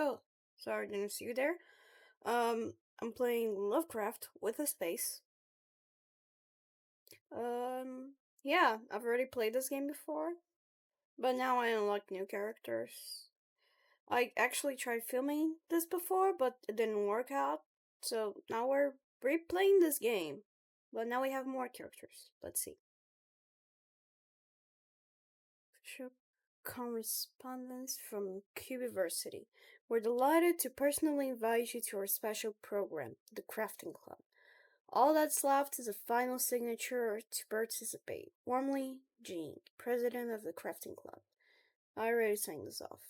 Oh, sorry, didn't see you there. I'm playing Lovecraft with a space. Um, yeah, I've already played this game before, but now I unlock new characters. I actually tried filming this before, but it didn't work out, so now we're replaying this game. But now we have more characters. Let's see. Sure. Correspondence from Cubiversity. We're delighted to personally invite you to our special program, the Crafting Club. All that's left is a final signature to participate. Warmly, Jean, President of the Crafting Club. I already signed this off.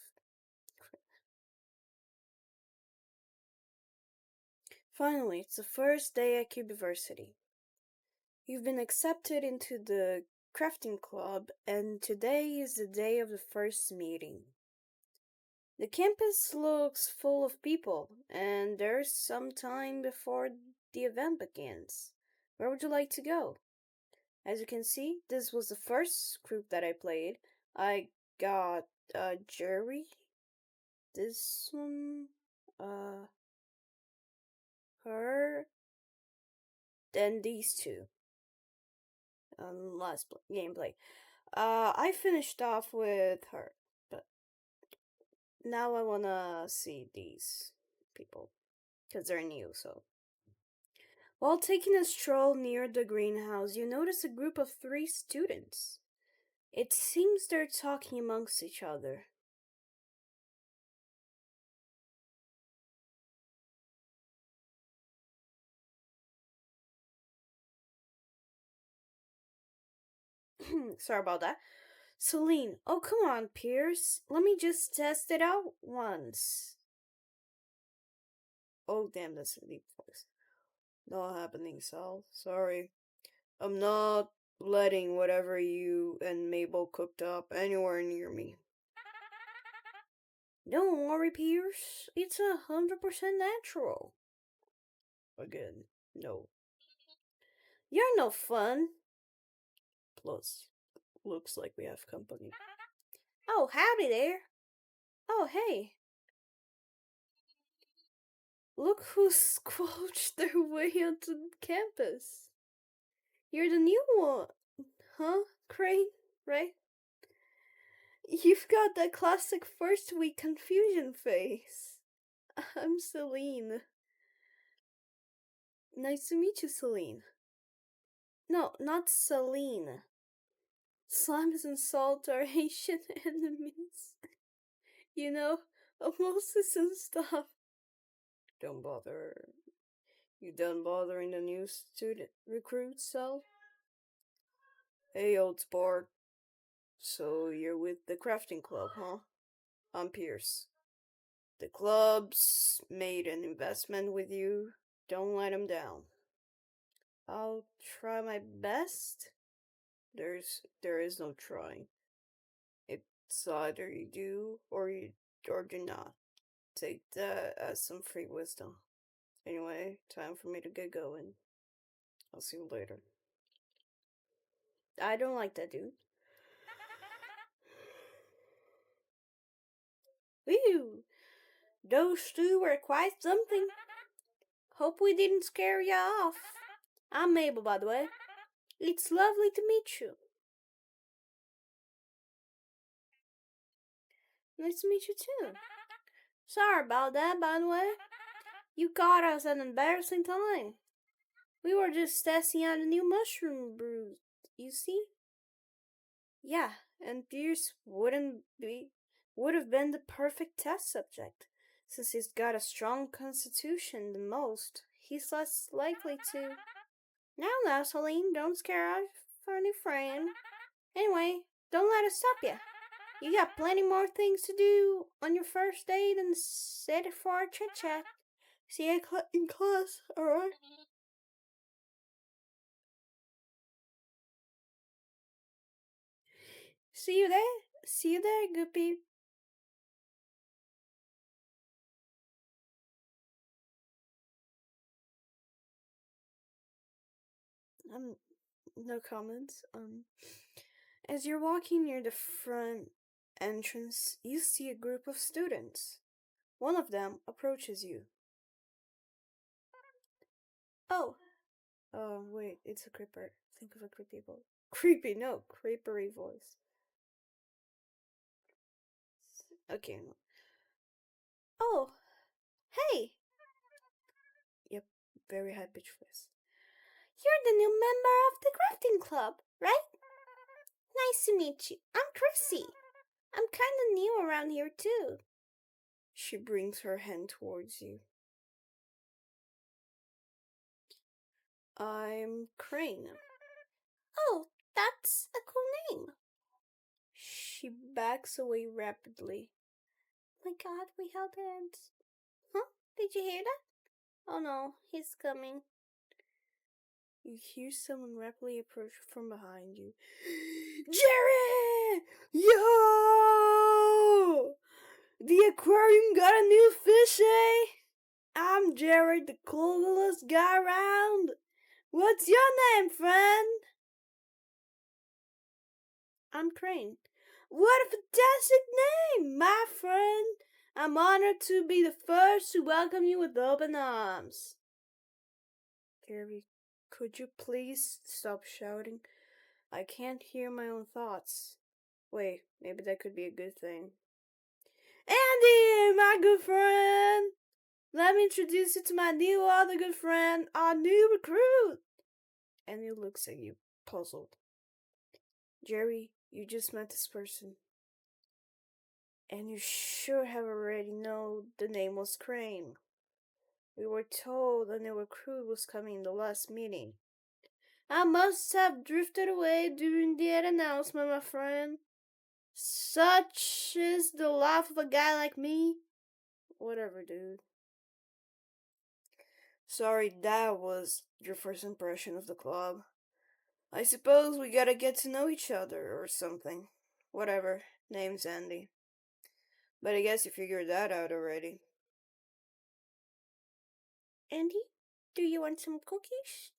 Finally, it's the first day at Cubiversity. You've been accepted into the Crafting Club, and today is the day of the first meeting. The campus looks full of people, and there's some time before the event begins. Where would you like to go? As you can see, this was the first group that I played. I got Jerry, this one, uh, her, then these two. Last gameplay. I finished off with her, but now I wanna see these people because they're new. So, while taking a stroll near the greenhouse, you notice a group of three students. It seems they're talking amongst each other. Sorry about that. Celine, oh come on, Pierce. Let me just test it out once. Oh damn, that's a deep voice. Not happening, Sal. Sorry. I'm not letting whatever you and Mabel cooked up anywhere near me. Don't worry, Pierce. It's 100% natural. Again, no. You're no fun. Plus, looks like we have company. Oh, howdy there. Oh, hey. Look who squelched their way onto campus. You're the new one, huh, Crane? Right? You've got that classic first week confusion face. I'm Celine. Nice to meet you, Celine. No, not Celine. Slimes and salt are Haitian enemies. You know, osmosis and stuff. Don't bother. You done bothering the new student recruits, Sal? Hey, old sport. So you're with the crafting club, huh? I'm Pierce. The club's made an investment with you. Don't let them down. I'll try my best. There is no trying. It's either you do or do not. Take that as some free wisdom. Anyway, time for me to get going. I'll see you later. I don't like that dude. Whew! Those two were quite something. Hope we didn't scare ya off. I'm Mabel, by the way. It's lovely to meet you. Nice to meet you too. Sorry about that, by the way. You caught us at an embarrassing time. We were just testing out a new mushroom brew, you see? Yeah, and Pierce would have been the perfect test subject. Since he's got a strong constitution the most, he's less likely to. Now, Celine, don't scare our funny friend. Anyway, don't let us stop you. You got plenty more things to do on your first day than sit for a chit chat. See you in class, alright? See you there. See you there, Goopy. Um, no comments. As you're walking near the front entrance, you see a group of students. One of them approaches you. Oh, wait, it's a creeper. Think of a creepy voice. Creepy, no, creepery voice. Okay. Oh, hey! Yep, very high pitched voice. You're the new member of the crafting club, right? Nice to meet you. I'm Chrissy. I'm kinda new around here too. She brings her hand towards you. I'm Crane. Oh, that's a cool name. She backs away rapidly. My god, we held hands. Huh? Did you hear that? Oh no, he's coming. You hear someone rapidly approach from behind you. Jerry! Yo! The aquarium got a new fish, eh? I'm Jared, the coolest guy around. What's your name, friend? I'm Crane. What a fantastic name, my friend. I'm honored to be the first to welcome you with open arms. Gary, could you please stop shouting? I can't hear my own thoughts. Wait, maybe that could be a good thing. Andy, my good friend! Let me introduce you to my new other good friend, our new recruit! Andy looks at you, puzzled. Jerry, you just met this person. And you sure have already know the name was Crane. We were told a new recruit was coming in the last meeting. I must have drifted away during that announcement, my friend. Such is the life of a guy like me. Whatever, dude. Sorry, that was your first impression of the club. I suppose we gotta get to know each other or something. Whatever. Name's Andy. But I guess you figured that out already. Andy, do you want some cookies?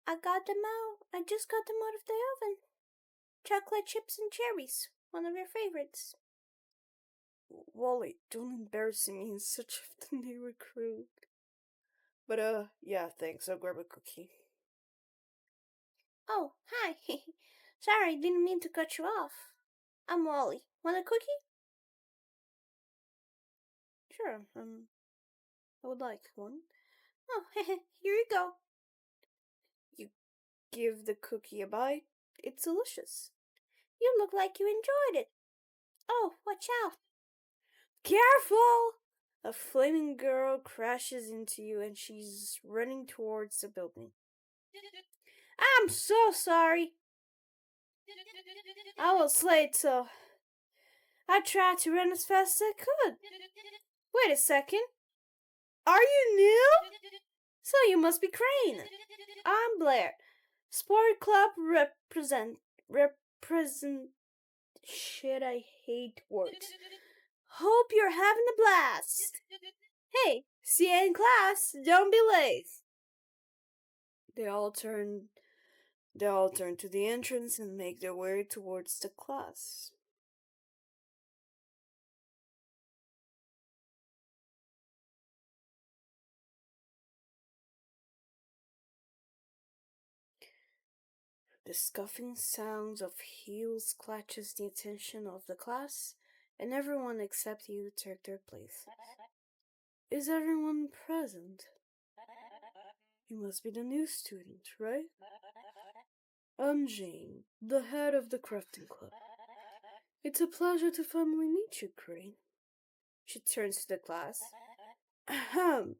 I got them out. I just got them out of the oven. Chocolate chips and cherries. One of your favorites. Wally, don't embarrass me in such a new recruit. But, yeah, thanks. I'll grab a cookie. Oh, hi. Sorry, didn't mean to cut you off. I'm Wally. Want a cookie? Sure, I would like one. Oh, here you go. You give the cookie a bite. It's delicious. You look like you enjoyed it. Oh, watch out. Careful! A flaming girl crashes into you and she's running towards the building. I'm so sorry. I was late, so I tried to run as fast as I could. Wait a second. Are you new? So you must be Crane. I'm Blair. Sport Club represent shit, I hate words. Hope you're having a blast. Hey, see you in class. Don't be late. They all turn to the entrance and make their way towards the class. The scuffing sounds of heels catches the attention of the class, and everyone except you take their places. Is everyone present? You must be the new student, right? I'm Jane, the head of the crafting club. It's a pleasure to finally meet you, Crane. She turns to the class. Ahem.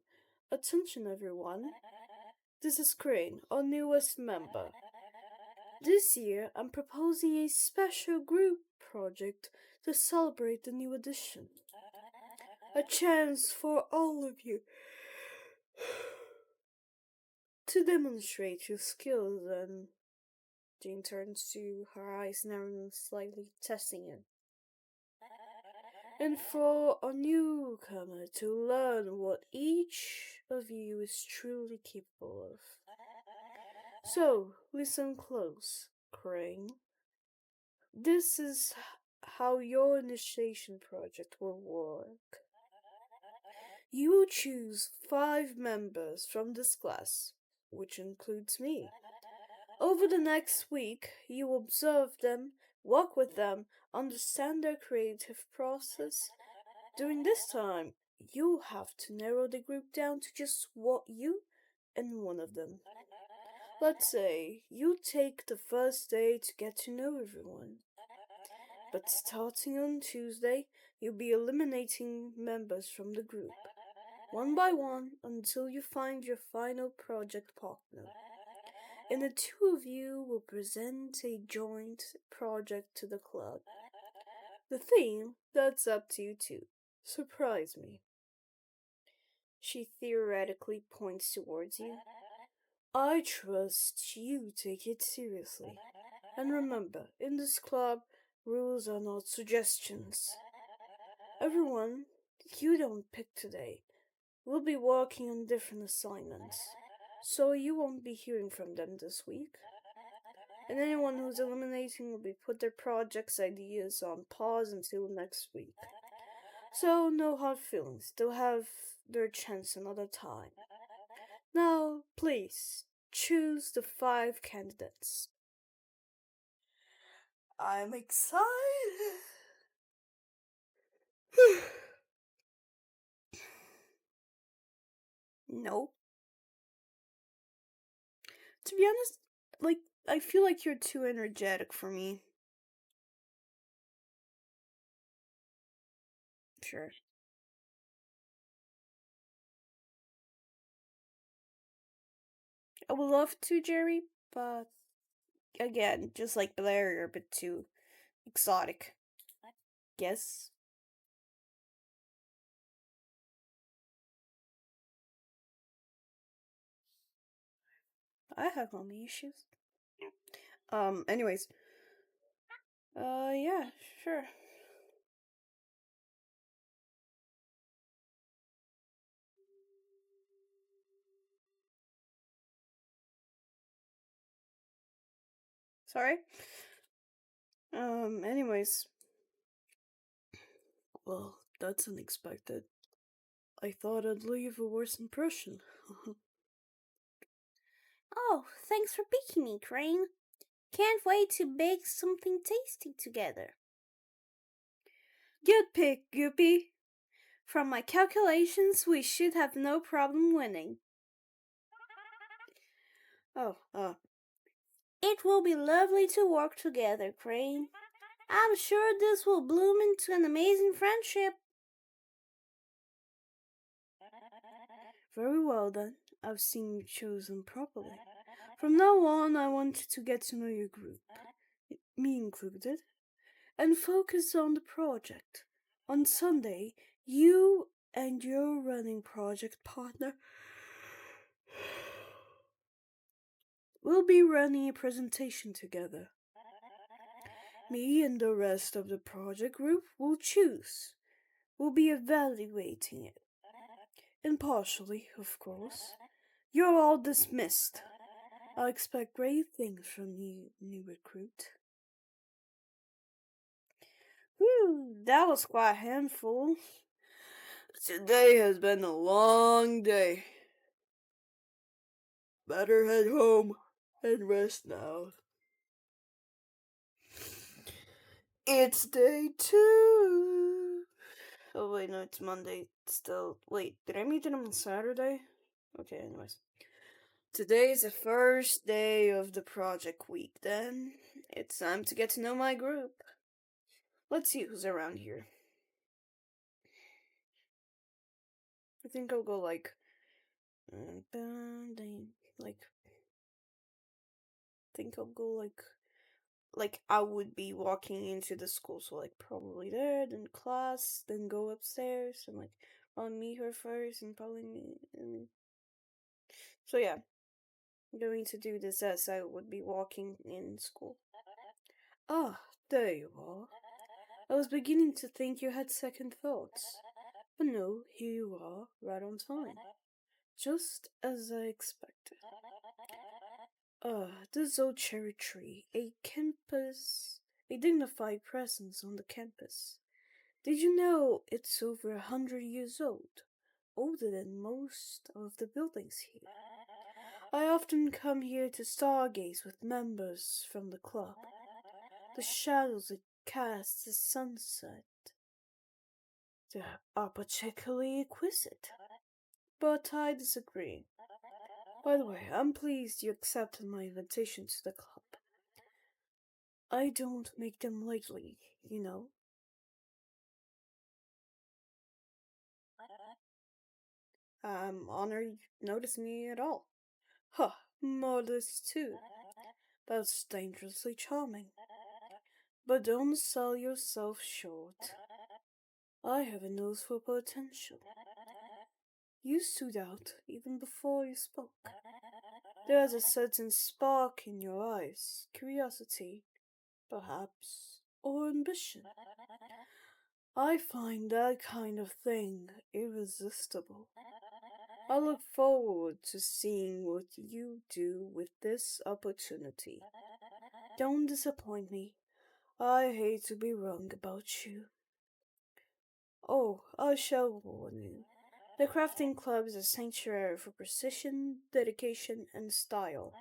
Attention, everyone. This is Crane, our newest member. This year, I'm proposing a special group project to celebrate the new addition. A chance for all of you to demonstrate your skills, and Jane turns to her eyes narrowing slightly, testing it. And for a newcomer to learn what each of you is truly capable of. So, listen close, Crane. . This is how your initiation project will work. You will choose 5 members from this class, which includes me. Over the next week, you observe them, work with them, understand their creative process. During this time, you have to narrow the group down to just what you and one of them. Let's say you take the first day to get to know everyone. But starting on Tuesday, you'll be eliminating members from the group, one by one, until you find your final project partner. And the two of you will present a joint project to the club. The theme, that's up to you two. Surprise me. She theoretically points towards you. I trust you take it seriously. And remember, in this club, rules are not suggestions. Everyone, you don't pick today. We'll be working on different assignments, so you won't be hearing from them this week. And anyone who's eliminating will be put their projects ideas on pause until next week. So no hard feelings. They'll have their chance another time. Now, please, choose the 5 candidates. I'm excited. No. To be honest, like, I feel like you're too energetic for me. Sure. I would love to, Jerry, but again, just like Blair, you're a bit too exotic. Yes, I have mommy issues. Anyways. Yeah, sure. Sorry. Anyways. Well, that's unexpected. I thought I'd leave a worse impression. Oh, thanks for picking me, Crane. Can't wait to bake something tasty together. Good pick, Goopy. From my calculations, we should have no problem winning. Oh, It will be lovely to work together, Crane. I'm sure this will bloom into an amazing friendship. Very well then. I've seen you chosen properly. From now on, I want you to get to know your group, me included, and focus on the project. On Sunday, you and your running project partner will be running a presentation together. Me and the rest of the project group will choose. We'll be evaluating it. Impartially, of course. You're all dismissed. I expect great things from you, new recruit. Whew, that was quite a handful. Today has been a long day. Better head home and rest now. It's day 2. Oh wait, no, it's Monday still. Wait, did I meet them on Saturday? Okay, anyways. Today is the first day of the project week, then. It's time to get to know my group. Let's see who's around here. I think I'll go like think I'll go like I would be walking into the school, so like probably there, then class, then go upstairs and like I'll meet her first and probably meet so yeah. I'm going to do this as I would be walking in school. Ah, there you are. I was beginning to think you had second thoughts. But no, here you are, right on time. Just as I expected. This old cherry tree, a dignified presence on the campus. Did you know it's over 100 years old? older than most of the buildings here. I often come here to stargaze with members from the club. The shadows it casts at sunset are particularly exquisite. But I disagree. By the way, I'm pleased you accepted my invitation to the club. I don't make them lightly, you know. I'm honored you noticed me at all. Huh, modest too. That's dangerously charming. But don't sell yourself short. I have a nose for potential. You stood out even before you spoke. There's a certain spark in your eyes, curiosity, perhaps, or ambition. I find that kind of thing irresistible. I look forward to seeing what you do with this opportunity. Don't disappoint me. I hate to be wrong about you. Oh, I shall warn you. The crafting club is a sanctuary for precision, dedication, and style.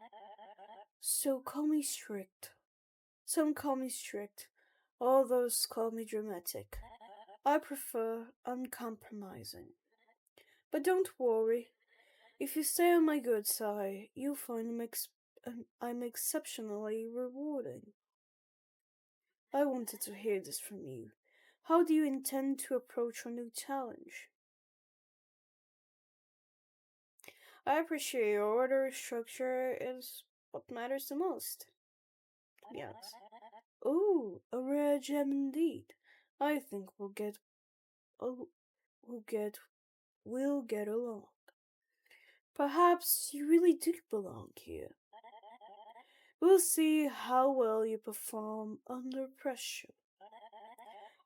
So call me strict. Some call me strict, others call me dramatic. I prefer uncompromising. But don't worry, if you stay on my good side, you'll find I'm exceptionally rewarding. I wanted to hear this from you. How do you intend to approach your new challenge? I appreciate your order. Structure is what matters the most. Yes. Oh, a rare gem indeed. I think oh, we'll get, we'll get along. Perhaps you really do belong here. We'll see how well you perform under pressure.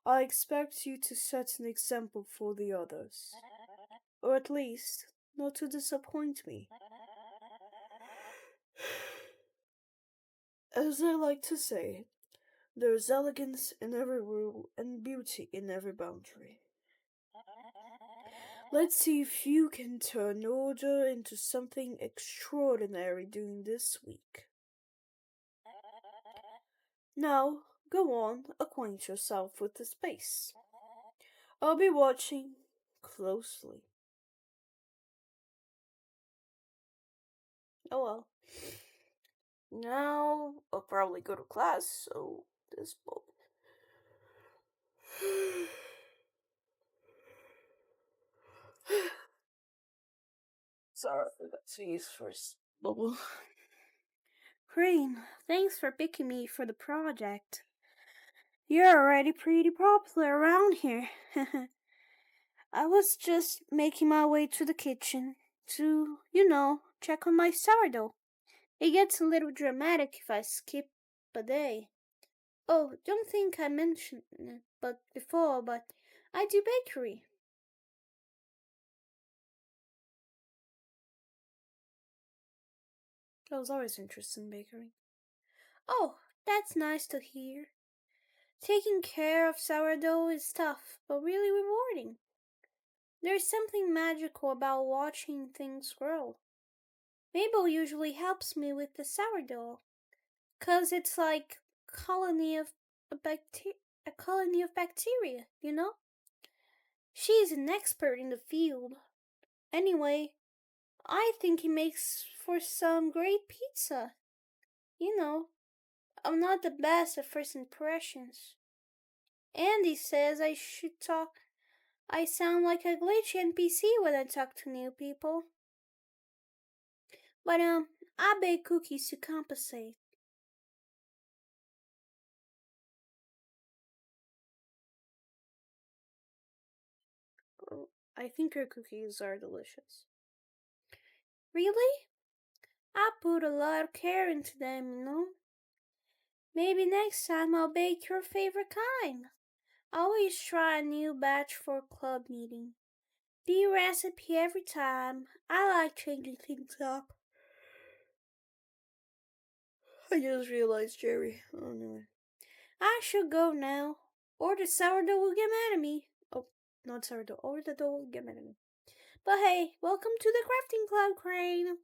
I expect you to set an example for the others, or at least not to disappoint me. As I like to say, there's elegance in every rule and beauty in every boundary. Let's see if you can turn order into something extraordinary during this week. Now, go on, acquaint yourself with the space. I'll be watching closely. Oh well. Now, I'll probably go to class, so this will. Sorry, I got to use first bubble. Crane, thanks for picking me for the project. You're already pretty popular around here. I was just making my way to the kitchen to, check on my sourdough. It gets a little dramatic if I skip a day. Oh, don't think I mentioned it but I do bakery. I was always interested in bakery. Oh, that's nice to hear. Taking care of sourdough is tough, but really rewarding. There's something magical about watching things grow. Mabel usually helps me with the sourdough, 'cause it's like colony of a colony of bacteria, you know? She's an expert in the field. Anyway, I think it makes for some great pizza. You know, I'm not the best at first impressions. Andy says I sound like a glitchy NPC when I talk to new people. But I bake cookies to compensate. Oh, I think your cookies are delicious. Really? I put a lot of care into them. Maybe next time I'll bake your favorite kind. I always try a new batch for club meeting. New recipe every time. I like changing things up. I just realized, Jerry. Oh no. I should go now, or the sourdough will get mad at me. Oh, not sourdough, or the dough will get mad at me. But hey, welcome to the crafting club, Crane.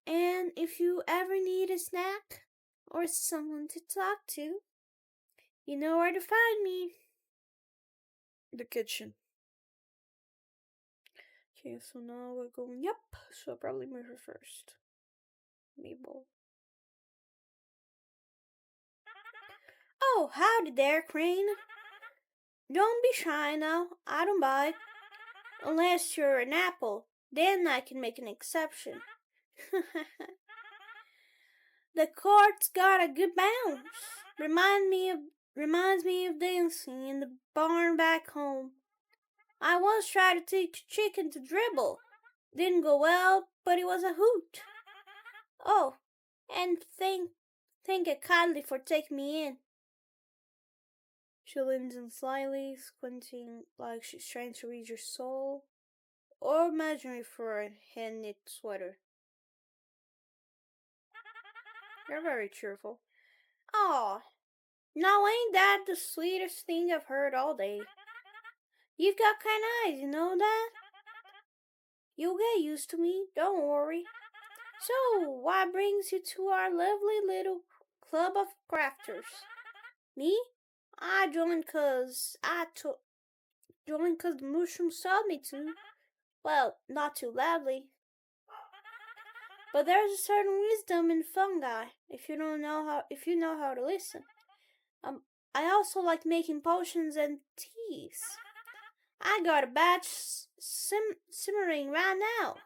And if you ever need a snack or someone to talk to, you know where to find me. The kitchen. Okay, so now we're going. Yep. So I'll probably move her first. Mabel. Oh, howdy there, Crane. Don't be shy now. I don't bite. Unless you're an apple, then I can make an exception. The court's got a good bounce. Reminds me of dancing in the barn back home. I once tried to teach a chicken to dribble. Didn't go well, but it was a hoot. Oh, and thank you kindly for taking me in. She leans in slyly, squinting like she's trying to read your soul, or imaginary for a hand-knit sweater. You're very cheerful. Aw, now ain't that the sweetest thing I've heard all day? You've got kind eyes, you know that? You'll get used to me, don't worry. So, what brings you to our lovely little club of crafters? Me? I joined cause the mushrooms told me to. Well, not too loudly. But there's a certain wisdom in fungi if you know how to listen. I also like making potions and teas. I got a batch simmering right now.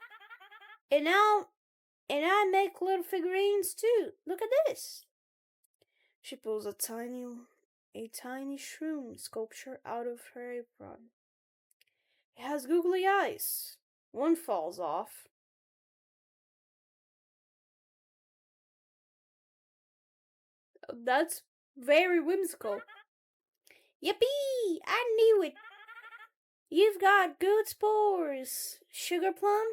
And I make little figurines too. Look at this. She pulls a tiny shroom sculpture out of her apron. It has googly eyes. One falls off. That's very whimsical. Yippee! I knew it. You've got good spores, Sugar Plum.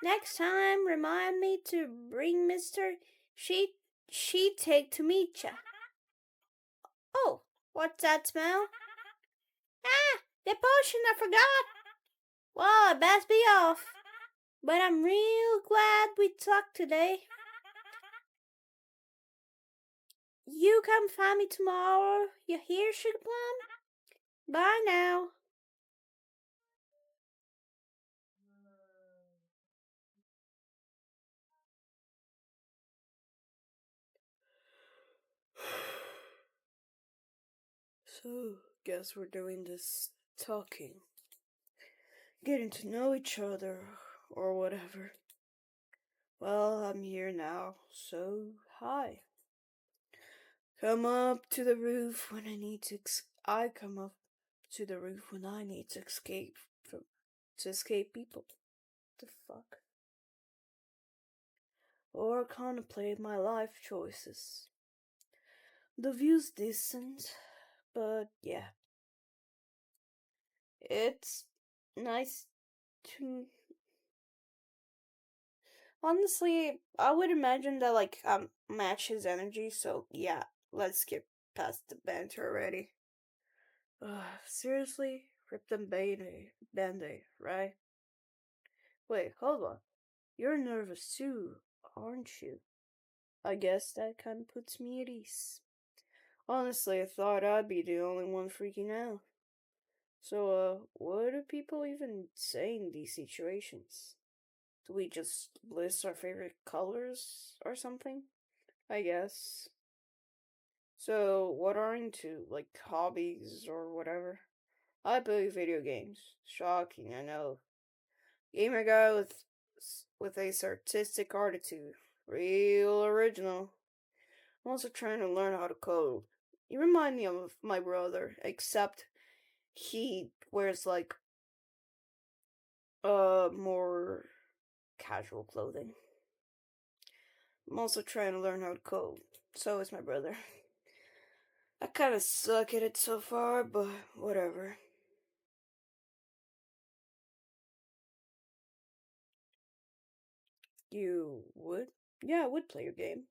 Next time, remind me to bring Mr. She take to meet ya. Oh, what's that smell? Ah, the potion I forgot. Well, I best be off. But I'm real glad we talked today. You come find me tomorrow. You hear, Sugar Plum? Bye now. So, guess we're doing this talking. Getting to know each other, or whatever. Well, I'm here now, so hi. Come up to the roof when I need to. I come up to the roof when I need to escape people. The fuck? Or contemplate my life choices. The view's decent, but yeah, it's nice to. Honestly, I would imagine that match his energy. So yeah, let's skip past the banter already. Seriously? Rip them band-aid, right? Wait, hold on. You're nervous too, aren't you? I guess that kind of puts me at ease. Honestly, I thought I'd be the only one freaking out. So, what do people even say in these situations? Do we just list our favorite colors or something? I guess. So, what are into, hobbies or whatever? I play video games. Shocking, I know. Gamer guy with a artistic attitude. Real original. I'm also trying to learn how to code. You remind me of my brother, except he wears more casual clothing. I'm also trying to learn how to code. So is my brother. I kinda suck at it so far, but whatever. You would? Yeah, I would play your game.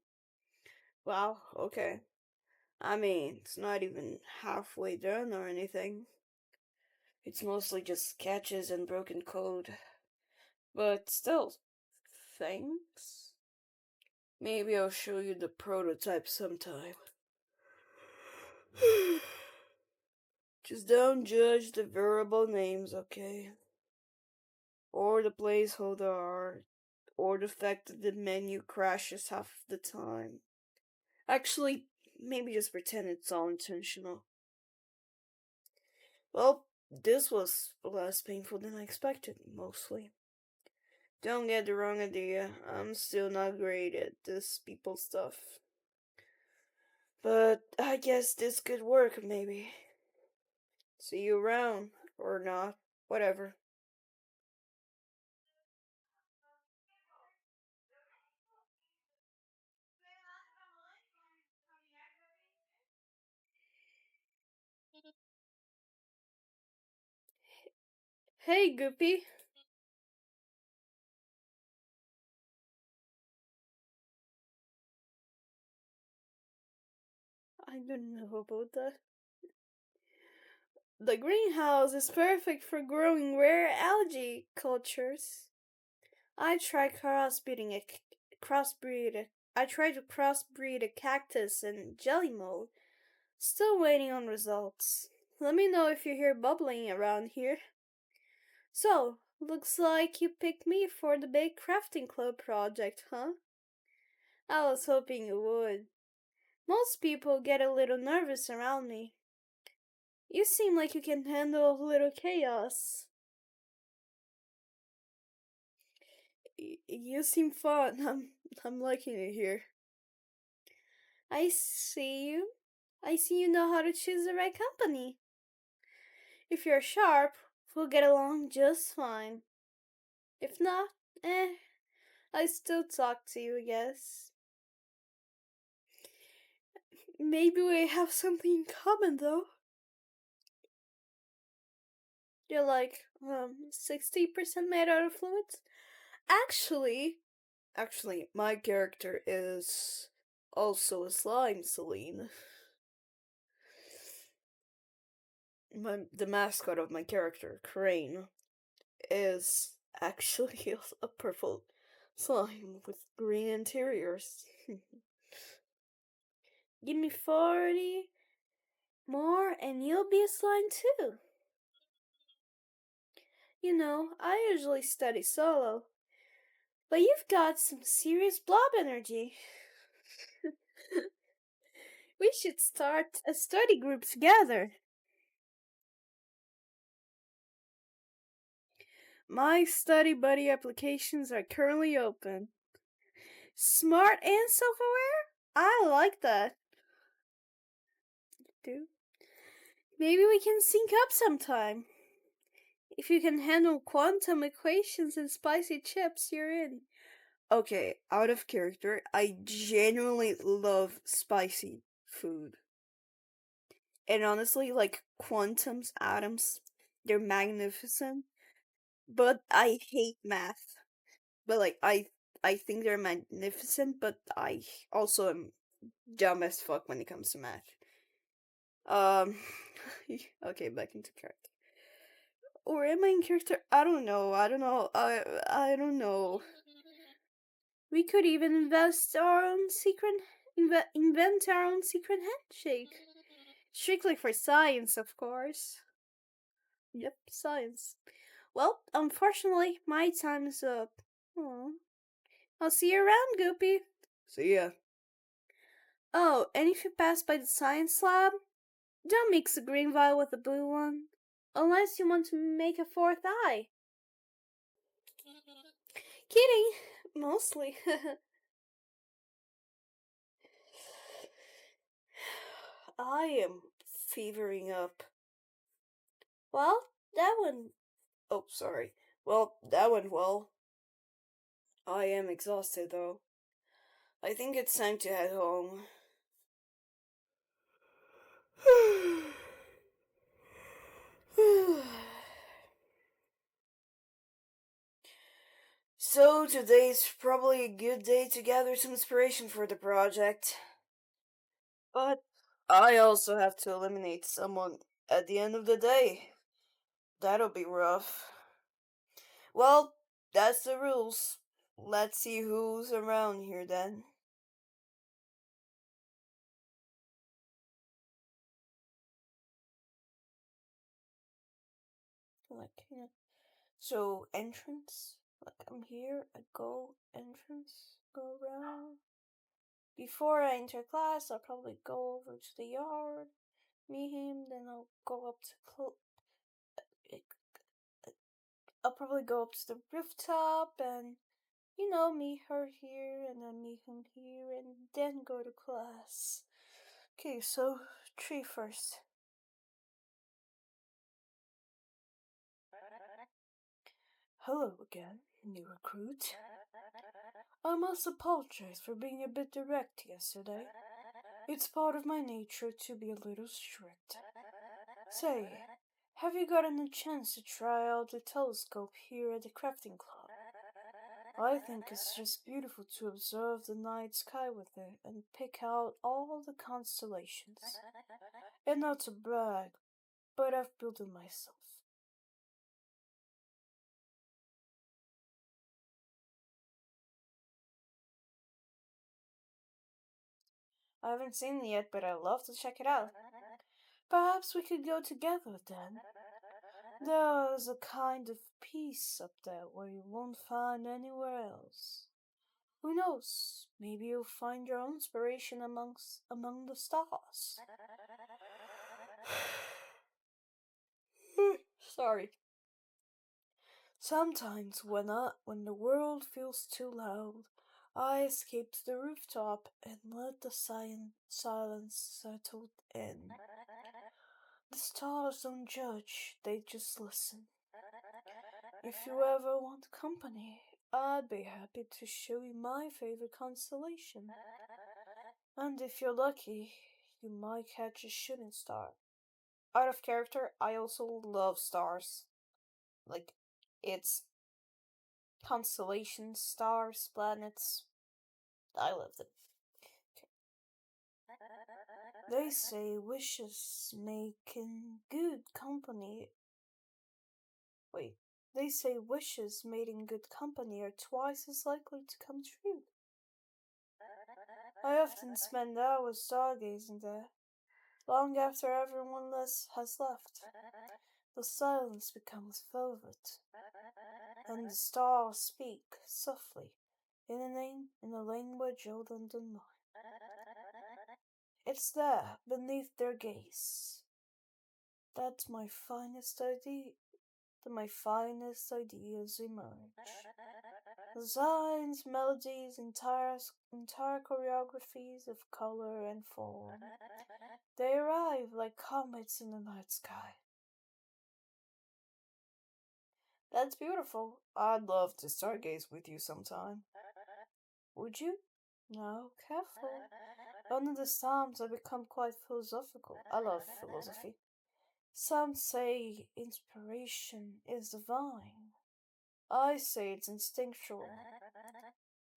Wow, okay. I mean, it's not even halfway done or anything. It's mostly just sketches and broken code. But still, thanks. Maybe I'll show you the prototype sometime. Just don't judge the variable names, okay? Or the placeholder art, or the fact that the menu crashes half the time. Actually, maybe just pretend it's all intentional. Well, this was less painful than I expected, mostly. Don't get the wrong idea, I'm still not great at this people stuff. But I guess this could work, maybe. See you around, or not, whatever. Hey, Goopy. I don't know about that. The greenhouse is perfect for growing rare algae cultures. I tried crossbreeding a crossbreed. I tried to crossbreed a cactus and jelly mold. Still waiting on results. Let me know if you hear bubbling around here. So, looks like you picked me for the big crafting club project, huh? I was hoping you would. Most people get a little nervous around me. You seem like you can handle a little chaos. You seem fun. I'm liking it here. I see you. I see you know how to choose the right company. If you're sharp, we'll get along just fine. If not, eh, I still talk to you, I guess. Maybe we have something in common though. You're like 60% made out of fluids. Actually, my character is also a slime, Celine. The mascot of my character, Crane, is actually a purple slime with green interiors. Give me 40 more and you'll be a slime too. You know, I usually study solo, but you've got some serious blob energy. We should start a study group together. My study buddy applications are currently open. Smart and self aware? I like that. Dude. Maybe we can sync up sometime. If you can handle quantum equations and spicy chips, you're in. Okay, out of character, I genuinely love spicy food. And honestly, like quantums, atoms, they're magnificent. But I hate math. But like I think they're magnificent, but I also am dumb as fuck when it comes to math. Um okay, back into character. Or am I in character? I don't know. I don't know. We could even invent our own secret handshake. Strictly for science, of course. Yep, science. Well, unfortunately, my time is up. Aw. I'll see you around, Goopy. See ya. Oh, and if you pass by the science lab, don't mix the green vial with the blue one. Unless you want to make a fourth eye. Kidding, mostly. I am fevering up. Well, that one. Oh, sorry. Well, that went well. I am exhausted though. I think it's time to head home. So, today's probably a good day to gather some inspiration for the project. But I also have to eliminate someone at the end of the day. That'll be rough. Well, That's the rules. Let's see who's around here then. Like, so entrance. Like, I'm here. I go entrance. Go around. Before I enter class, I'll probably go over to the yard, meet him. Then I'll probably go up to the rooftop and meet her here, and then meet him here, and then go to class. Okay, so tree first. Hello again, new recruit. I must apologize for being a bit direct yesterday. It's part of my nature to be a little strict. Say, have you gotten a chance to try out the telescope here at the crafting club? I think it's just beautiful to observe the night sky with it and pick out all the constellations. And not to brag, but I've built it myself. I haven't seen it yet, but I'd love to check it out. Perhaps we could go together then. There's a kind of peace up there where you won't find anywhere else. Who knows? Maybe you'll find your own inspiration among the stars. Sorry. Sometimes when the world feels too loud, I escape to the rooftop and let the silence settle in. The stars don't judge, they just listen. If you ever want company, I'd be happy to show you my favorite constellation. And if you're lucky, you might catch a shooting star. Out of character, I also love stars. Like, it's constellations, stars, planets. I love them. They say wishes making good company. Wait, they say wishes made in good company are twice as likely to come true. I often spend hours stargazing there, long after everyone else has left. The silence becomes velvet, and the stars speak softly in a language older than mine. It's there, beneath their gaze. That's my finest ideas emerge. Designs, melodies, entire choreographies of color and form. They arrive like comets in the night sky. That's beautiful. I'd love to stargaze with you sometime. Would you? No, careful. Under the Psalms, I become quite philosophical. I love philosophy. Some say inspiration is divine. I say it's instinctual.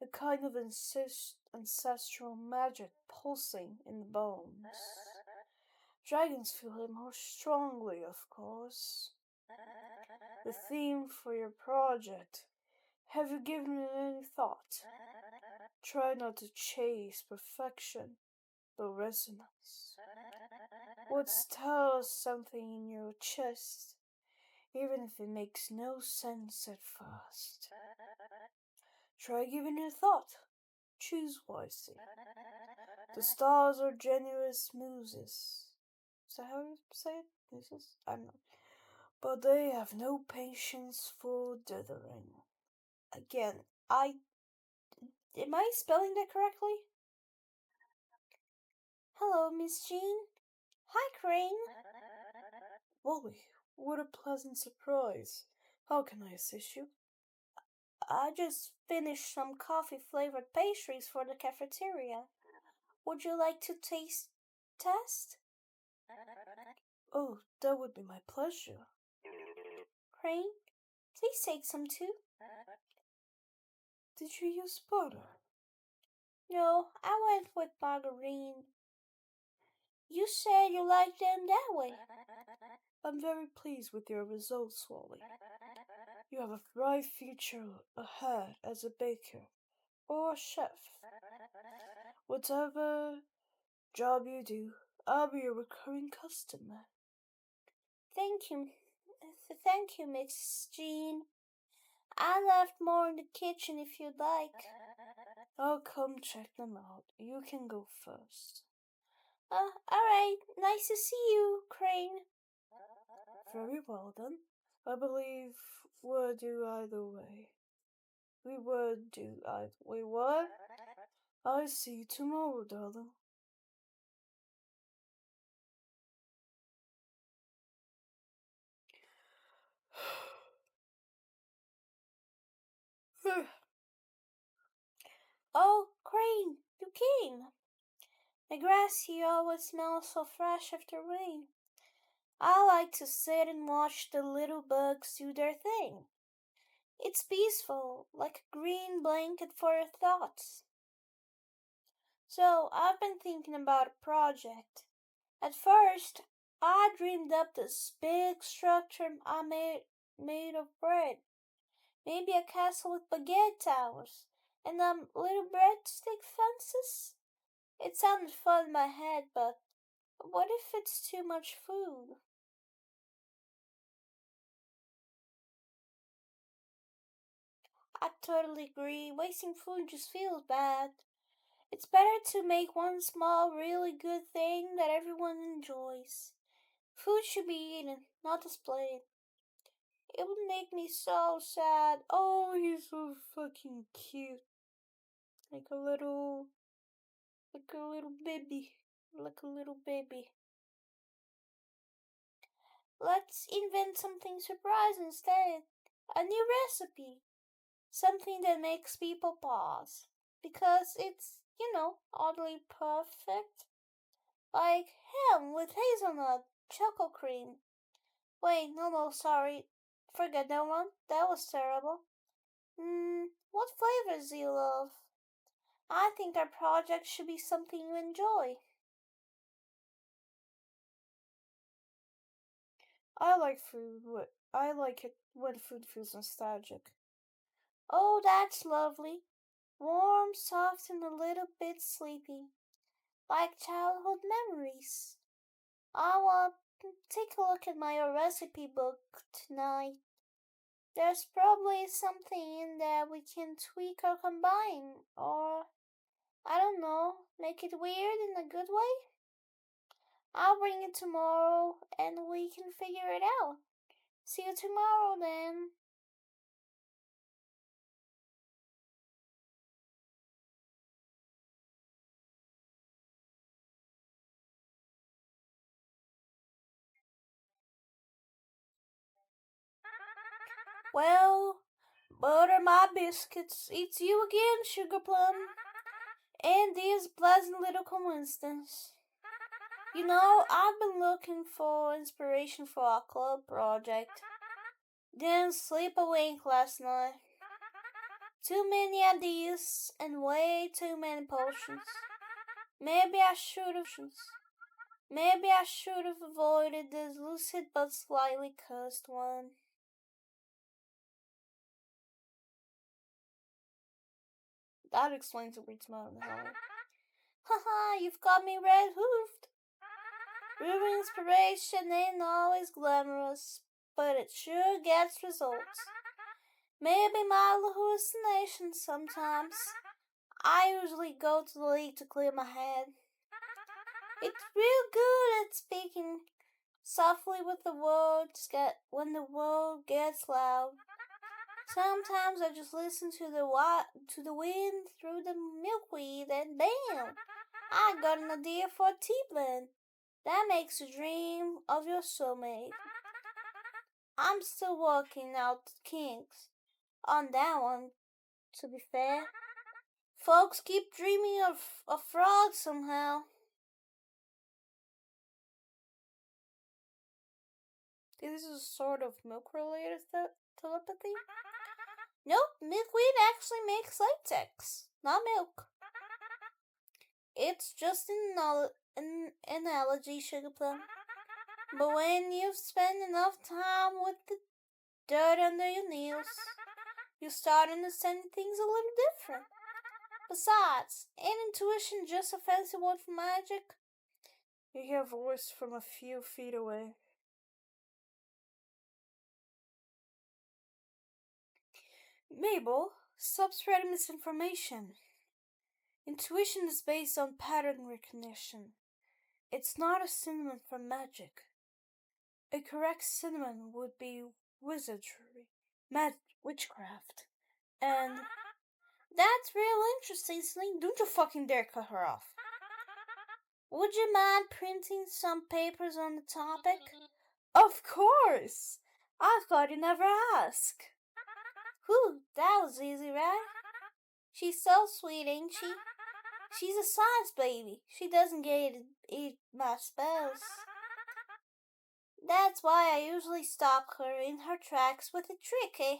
A kind of ancestral magic pulsing in the bones. Dragons feel it more strongly, of course. The theme for your project. Have you given it any thought? Try not to chase perfection, but resonance. What's tell us something in your chest, even if it makes no sense at first. Try giving it thought. Choose wisely. The stars are generous muses. Is that how you say it? Muses? I don't know. But they have no patience for dithering. Again, am I spelling that correctly? Hello, Miss Jean. Hi, Crane. Wally, what a pleasant surprise. How can I assist you? I just finished some coffee flavored pastries for the cafeteria. Would you like to taste test? Oh, that would be my pleasure. Crane, please take some too. Did you use butter? No, I went with margarine. You said you liked them that way. I'm very pleased with your results, Wally. You have a bright future ahead as a baker or a chef. Whatever job you do, I'll be a recurring customer. Thank you. Thank you, Miss Jean. I left more in the kitchen if you'd like. I'll come check them out. You can go first. Alright. Nice to see you, Crane. Very well then. I believe we'll do either way. We would do either way. What? I'll see you tomorrow, darling. Oh, Crane, you came. The grass here always smells so fresh after rain. I like to sit and watch the little bugs do their thing. It's peaceful, like a green blanket for your thoughts. So, I've been thinking about a project. At first, I dreamed up this big structure made of bread. Maybe a castle with baguette towers and little breadstick fences. It sounded fun in my head, but what if it's too much food? I totally agree. Wasting food just feels bad. It's better to make one small, really good thing that everyone enjoys. Food should be eaten, not displayed. It would make me so sad. Oh, he's so fucking cute. Like a little, like a little baby. Like a little baby. Let's invent something surprising instead. A new recipe. Something that makes people pause. Because it's, oddly perfect. Like ham with hazelnut, chocolate cream. Wait, no, sorry. Forget that one. That was terrible. What flavors do you love? I think our project should be something you enjoy. I like food. I like it when food feels nostalgic. Oh, that's lovely. Warm, soft, and a little bit sleepy. Like childhood memories. I want to take a look at my recipe book tonight. There's probably something in there we can tweak or combine, or I don't know, make it weird in a good way. I'll bring it tomorrow and we can figure it out. See you tomorrow then. Well, butter my biscuits. It's you again, Sugar Plum. And this pleasant little coincidence. I've been looking for inspiration for our club project. Didn't sleep a wink last night. Too many ideas and way too many potions. Maybe I should have avoided this lucid but slightly cursed one. That explains the weird smile in the hallway. Haha, you've got me red hoofed. Real inspiration ain't always glamorous, but it sure gets results. Maybe mild hallucinations sometimes. I usually go to the lake to clear my head. It's real good at speaking softly with the words when the world gets loud. Sometimes I just listen to the wind through the milkweed and bam! I got an idea for a tea blend that makes you dream of your soulmate. I'm still working out the kinks on that one, to be fair. Folks keep dreaming of a frog somehow. This is sort of milk-related telepathy? Nope, milkweed actually makes latex, not milk. It's just an analogy, Sugar Plum. But when you've spent enough time with the dirt under your nails, you start understanding things a little different. Besides, ain't intuition just a fancy word for magic? You hear a voice from a few feet away. Mabel, stop spreading misinformation. Intuition is based on pattern recognition. It's not a synonym for magic. A correct synonym would be wizardry, witchcraft, and that's real interesting, Celine. Don't you fucking dare cut her off. Would you mind printing some papers on the topic? Of course! I thought you never asked. Whew, that was easy, right? She's so sweet, ain't she? She's a science baby. She doesn't get to eat my spells. That's why I usually stop her in her tracks with a trick, eh?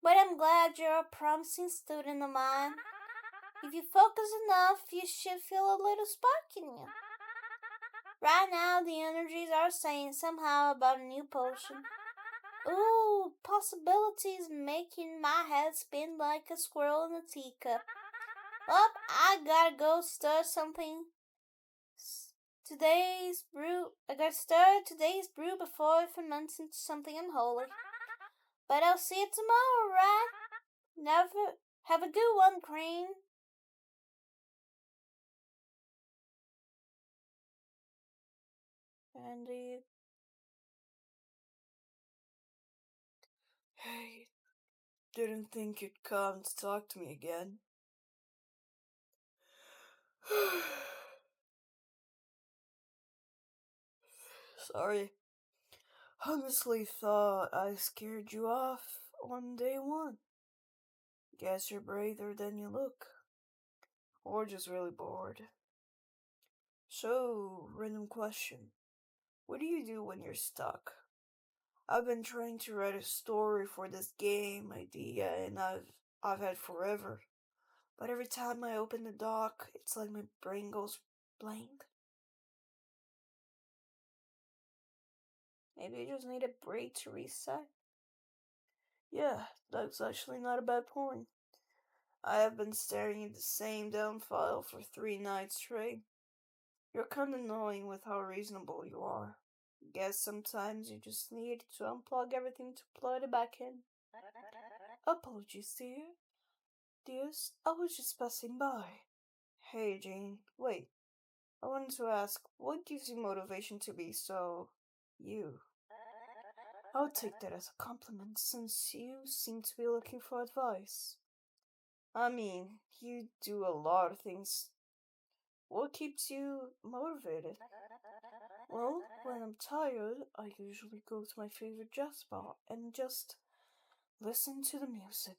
But I'm glad you're a promising student of mine. If you focus enough, you should feel a little spark in you. Right now, the energies are saying somehow about a new potion. Ooh, possibilities making my head spin like a squirrel in a teacup. Well, I gotta go stir something. I gotta stir today's brew before it ferments into something unholy. But I'll see you tomorrow, right? Never have a good one, Crane. Indeed. Hey, didn't think you'd come to talk to me again. Sorry. Honestly thought I scared you off on day one. Guess you're braver than you look. Or just really bored. So, random question. What do you do when you're stuck? I've been trying to write a story for this game idea and I've had forever. But every time I open the doc, it's like my brain goes blank. Maybe you just need a break to reset. Yeah, that's actually not a bad point. I have been staring at the same damn file for 3 nights straight. You're kinda annoying with how reasonable you are. Guess sometimes you just need to unplug everything to plug it back in. Apologies, dear. Dears, I was just passing by. Hey, Jane, wait. I wanted to ask, what gives you motivation to be so... you? I'll take that as a compliment since you seem to be looking for advice. I mean, you do a lot of things. What keeps you motivated? Well, when I'm tired, I usually go to my favorite jazz spot and just listen to the music.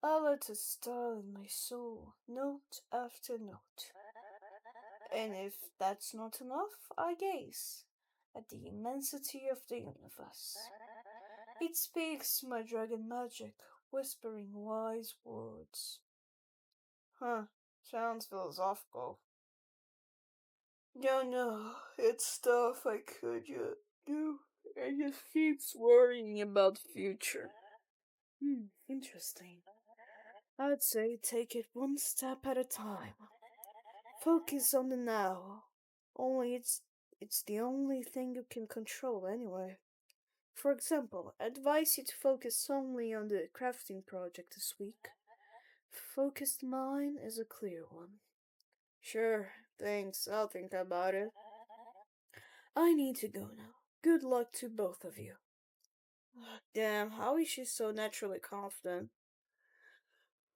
I let it stir in my soul, note after note. And if that's not enough, I gaze at the immensity of the universe. It speaks my dragon magic, whispering wise words. Huh, sounds philosophical. No, it's stuff I could do. I just keeps worrying about the future. Interesting. I'd say take it one step at a time. Focus on the now. Only it's the only thing you can control anyway. For example, I advise you to focus only on the crafting project this week. Focused mind is a clear one. Sure, thanks, I'll think about it. I need to go now. Good luck to both of you. Damn, how is she so naturally confident?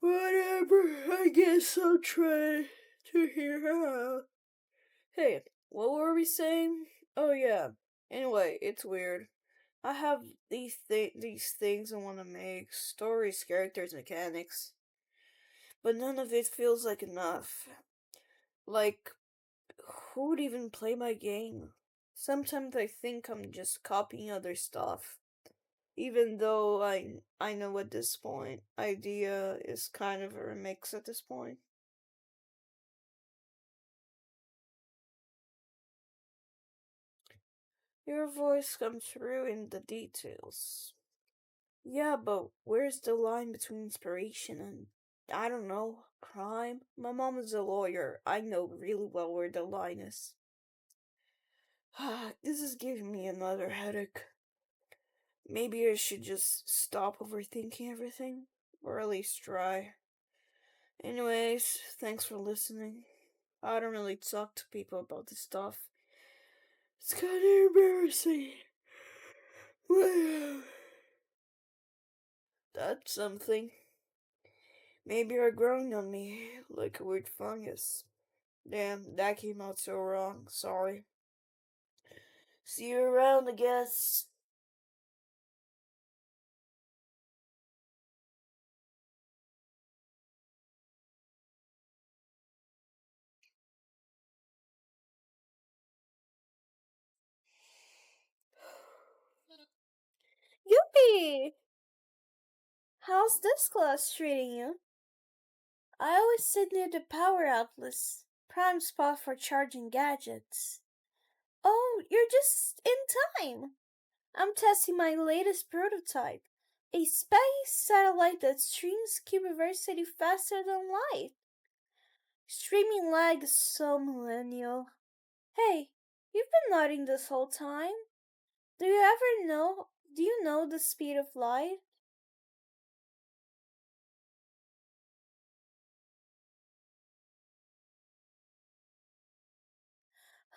Whatever, I guess I'll try to hear her out. Hey, what were we saying? Oh yeah. Anyway, it's weird. I have these things I want to make, stories, characters, mechanics, but none of it feels like enough. Like, who would even play my game? Sometimes I think I'm just copying other stuff, even though I know at this point, idea is kind of a remix at this point. Your voice comes through in the details. Yeah, but where's the line between inspiration and, I don't know, crime? My mom is a lawyer. I know really well where the line is. This is giving me another headache. Maybe I should just stop overthinking everything, or at least try. Anyways, thanks for listening. I don't really talk to people about this stuff. It's kinda embarrassing. Well, that's something. Maybe you're growing on me like a weird fungus. Damn, that came out so wrong. Sorry. See you around, I guess. Yuppie! How's this class treating you? I always sit near the power outlets. Prime spot for charging gadgets. Oh, you're just in time. I'm testing my latest prototype. A space satellite that streams Cubiversity faster than light. Streaming lag is so millennial. Hey, you've been nodding this whole time. Do you know the speed of light?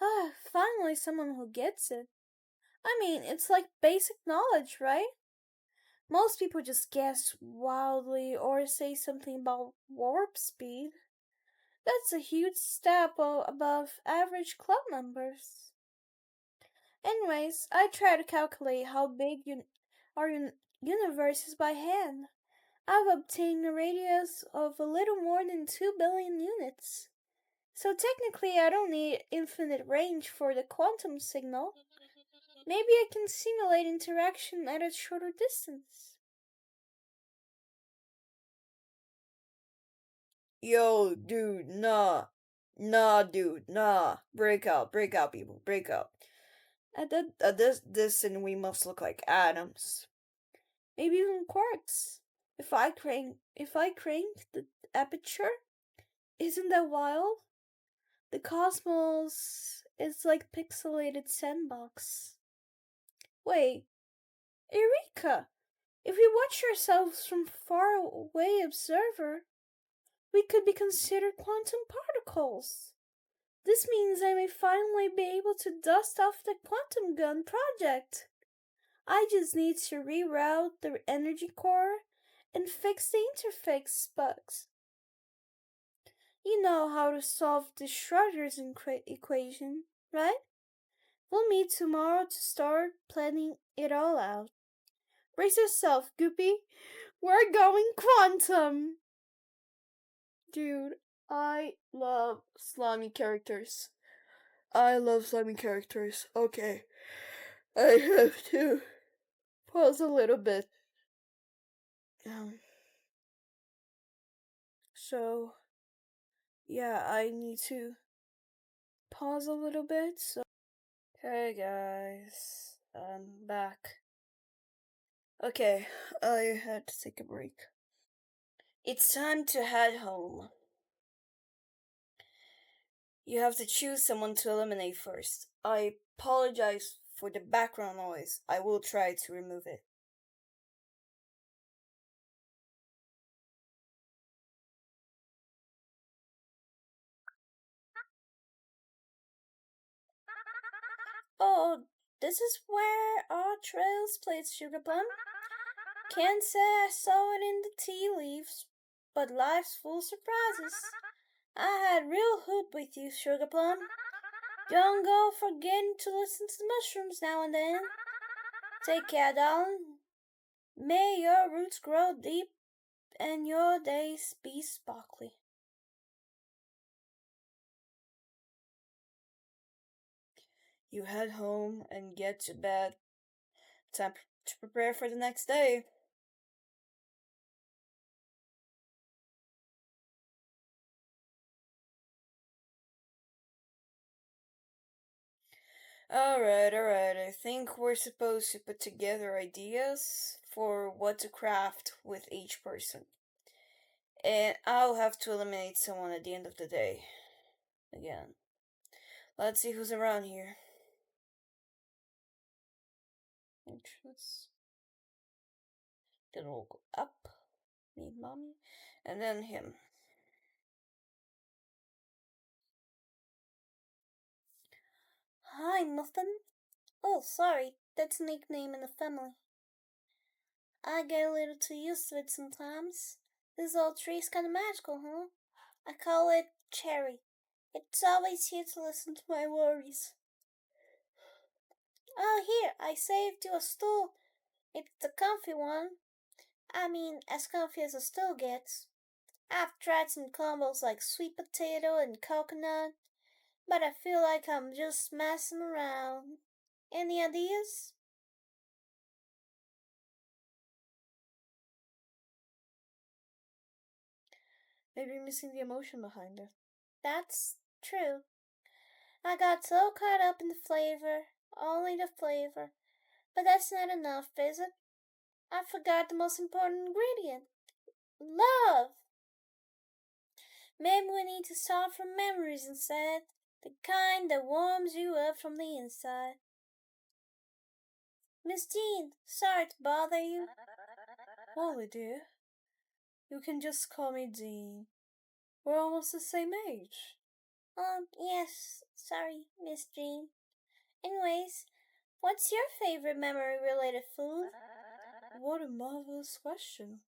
Ah, finally someone who gets it. I mean, it's like basic knowledge, right? Most people just guess wildly or say something about warp speed. That's a huge step above average club members. Anyways, I try to calculate how big universe is by hand. I've obtained a radius of a little more than 2 billion units. So technically, I don't need infinite range for the quantum signal. Maybe I can simulate interaction at a shorter distance. Yo, dude, nah. Nah, dude, nah. Break out, people, break out. At this, and we must look like atoms. Maybe even quarks. If I crank the aperture, isn't that wild? The cosmos is like pixelated sandbox. Wait, Eureka! If we watch ourselves from far away observer, we could be considered quantum particles. This means I may finally be able to dust off the quantum gun project. I just need to reroute the energy core and fix the interface bugs. You know how to solve the Schrodinger's equation, right? We'll meet tomorrow to start planning it all out. Brace yourself, Goopy. We're going quantum! Dude, I love slimy characters. I love slimy characters. Okay, I have to pause a little bit. Um, so, yeah, I need to pause a little bit. So, hey guys, I'm back. Okay, I had to take a break. It's time to head home. You have to choose someone to eliminate first. I apologize for the background noise. I will try to remove it. Oh, this is where our trails split, Sugar Plum. Can't say I saw it in the tea leaves, but life's full of surprises. I had real hoop with you, Sugar Plum. Don't go forgetting to listen to the mushrooms now and then. Take care, darling. May your roots grow deep and your days be sparkly. You head home and get to bed. Time to prepare for the next day. Alright. I think we're supposed to put together ideas for what to craft with each person. And I'll have to eliminate someone at the end of the day. Again. Let's see who's around here. Entrance. Then we'll go up. Meet mommy. And then him. Hi, Muffin. Oh, sorry, that's a nickname in the family. I get a little too used to it sometimes. This old tree's kinda magical, huh? I call it Cherry. It's always here to listen to my worries. Oh, here, I saved you a stool. It's a comfy one. I mean, as comfy as a stool gets. I've tried some combos like sweet potato and coconut, but I feel like I'm just messing around. Any ideas? Maybe you're missing the emotion behind it. That's true. I got so caught up in the flavor, only the flavor. But that's not enough, is it? I forgot the most important ingredient love! Maybe we need to start from memories instead, the kind that warms you up from the inside. Miss Jean, sorry to bother you. Molly, dear, you can just call me Dean. We're almost the same age. Yes, sorry, Miss Jean. Anyways, what's your favorite memory related food? What a marvelous question.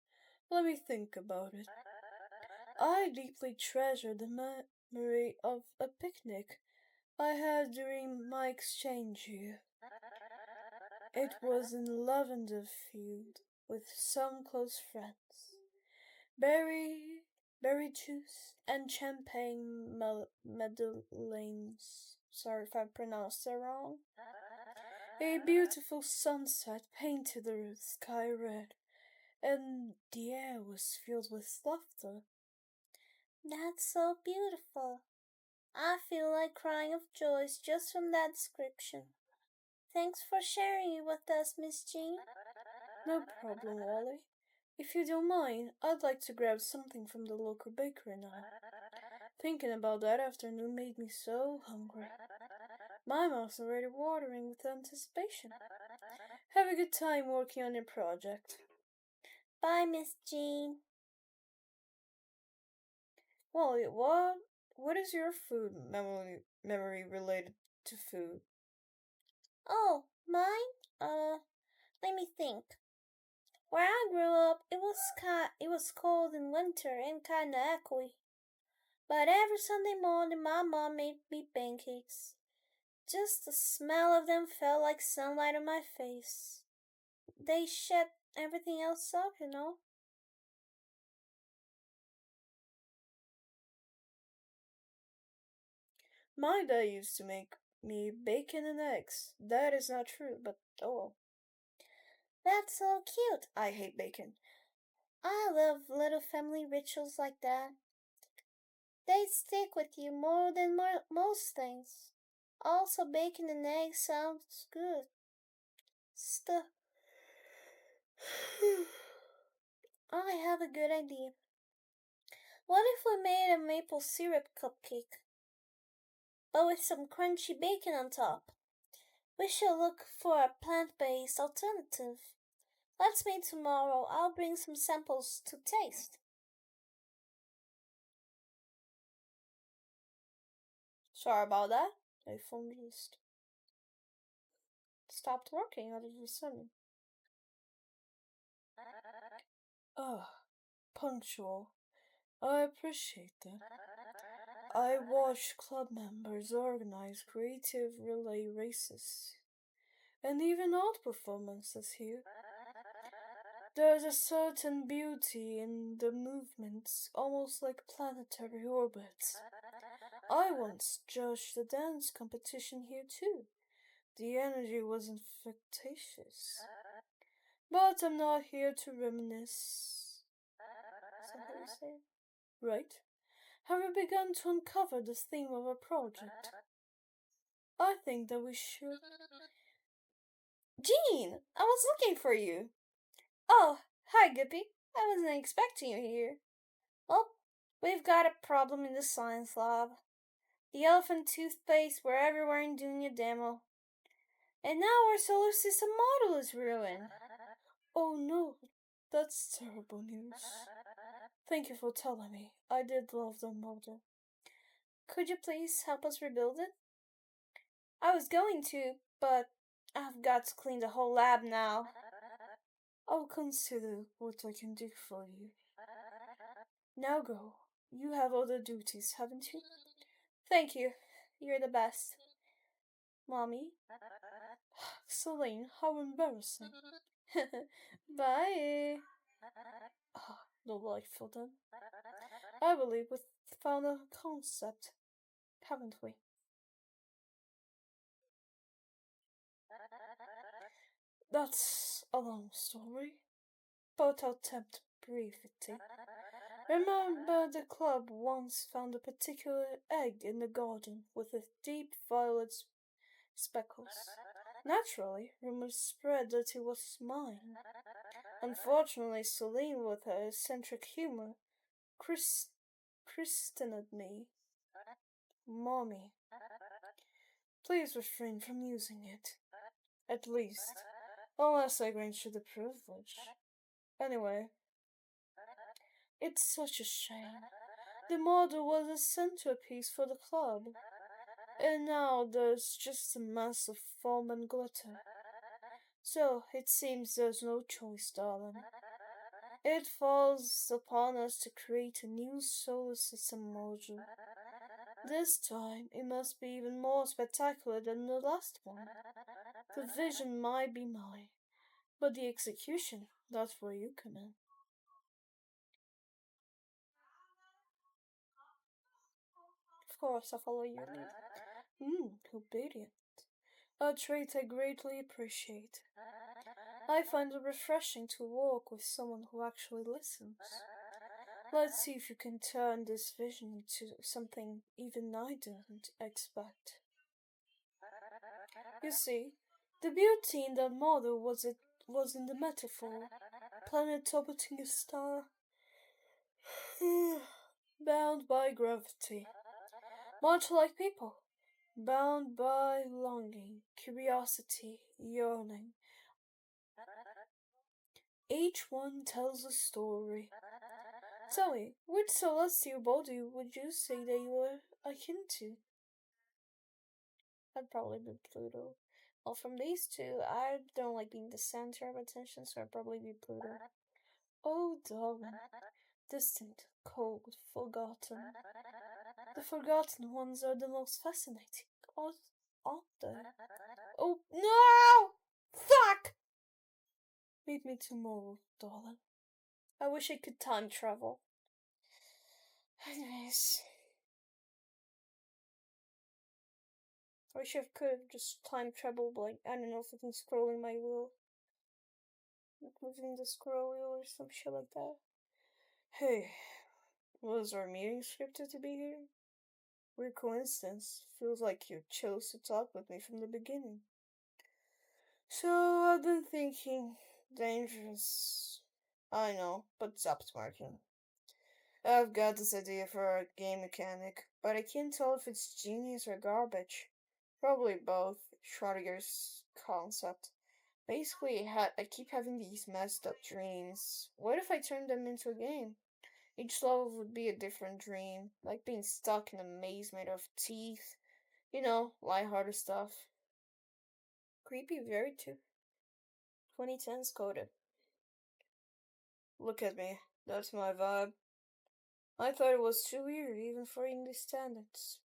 Let me think about it. I deeply treasure the memory of a picnic I had during my exchange year. It was in Lavender Field with some close friends. Berry, berry juice, and champagne madeleines. Sorry if I pronounced that wrong. A beautiful sunset painted the sky red, and the air was filled with laughter. That's so beautiful. I feel like crying of joy just from that description. Thanks for sharing it with us, Miss Jean. No problem, Wally. If you don't mind, I'd like to grab something from the local bakery now. Thinking about that afternoon made me so hungry. My mouth's already watering with anticipation. Have a good time working on your project. Bye, Miss Jean. Wally, what is your food memory related to food? Oh, mine? Let me think. Where I grew up, it was cold in winter and kinda echoey. But every Sunday morning, my mom made me pancakes. Just the smell of them felt like sunlight on my face. They shut everything else up. My dad used to make me bacon and eggs. That is not true, but oh well. That's so cute. I hate bacon. I love little family rituals like that. They stick with you more than most things. Also, bacon and eggs sounds good. Stuff. I have a good idea. What if we made a maple syrup cupcake, but with some crunchy bacon on top? We should look for a plant-based alternative. Let's meet tomorrow. I'll bring some samples to taste. Sorry about that. My phone just stopped working out of a sudden. Oh, punctual. I appreciate that. I watched club members organize creative relay races and even art performances here. There's a certain beauty in the movements, almost like planetary orbits. I once judged a dance competition here too. The energy was infectious. But I'm not here to reminisce. Is that what you say? Right? Have you begun to uncover the theme of our project? I think that we should. Jean! I was looking for you! Oh, hi, Guppy. I wasn't expecting you here. Well, we've got a problem in the science lab. The elephant toothpaste were everywhere in doing a demo. And now our solar system model is ruined. Oh no, that's terrible news. Thank you for telling me. I did love the model. Could you please help us rebuild it? I was going to, but I've got to clean the whole lab now. I'll consider what I can do for you. Now go. You have other duties, haven't you? Thank you. You're the best. Mommy? Celine, how embarrassing. Bye. Ah, delightful then. I believe we found a concept, haven't we? That's a long story, but I'll attempt brevity. Remember the club once found a particular egg in the garden with a deep violet speckles. Naturally, rumors spread that it was mine. Unfortunately, Celine, with her eccentric humor, Chris- christened me Mommy. Please refrain from using it. At least, unless I grant you the privilege. Anyway, it's such a shame. The model was a centerpiece for the club, and now there's just a mess of foam and glitter. So, it seems there's no choice, darling. It falls upon us to create a new solar system module. This time, it must be even more spectacular than the last one. The vision might be mine, but the execution, that's where you come in. Of course, I follow your lead. Obedient. A trait I greatly appreciate. I find it refreshing to work with someone who actually listens. Let's see if you can turn this vision into something even I didn't expect. You see, the beauty in that model was in the metaphor. Planet orbiting a star, bound by gravity. Much like people, bound by longing, curiosity, yearning. Each one tells a story. Tell me, which celestial body would you say that you were akin to? I'd probably be Pluto. Well, from these two, I don't like being the center of attention, so I'd probably be Pluto. Oh, darling. Distant, cold, forgotten. The forgotten ones are the most fascinating, aren't they? Oh, no! Fuck! Meet me tomorrow, darling. I wish I could time travel. Anyways, I wish I could have just time traveled, like, I don't know, fucking scrolling my wheel. Like moving the scroll wheel or some shit like that. Hey, was our meeting scripted to be here? Weird coincidence. Feels like you chose to talk with me from the beginning. So, I've been thinking. Dangerous. I know, but stop smirking. I've got this idea for a game mechanic, but I can't tell if it's genius or garbage. Probably both. Schrodinger's concept. Basically, I keep having these messed up dreams. What if I turn them into a game? Each level would be a different dream, like being stuck in a maze made of teeth. You know, lighthearted stuff. Creepy, very too. 2010s coded. Look at me. That's my vibe. I thought it was too weird, even for English standards.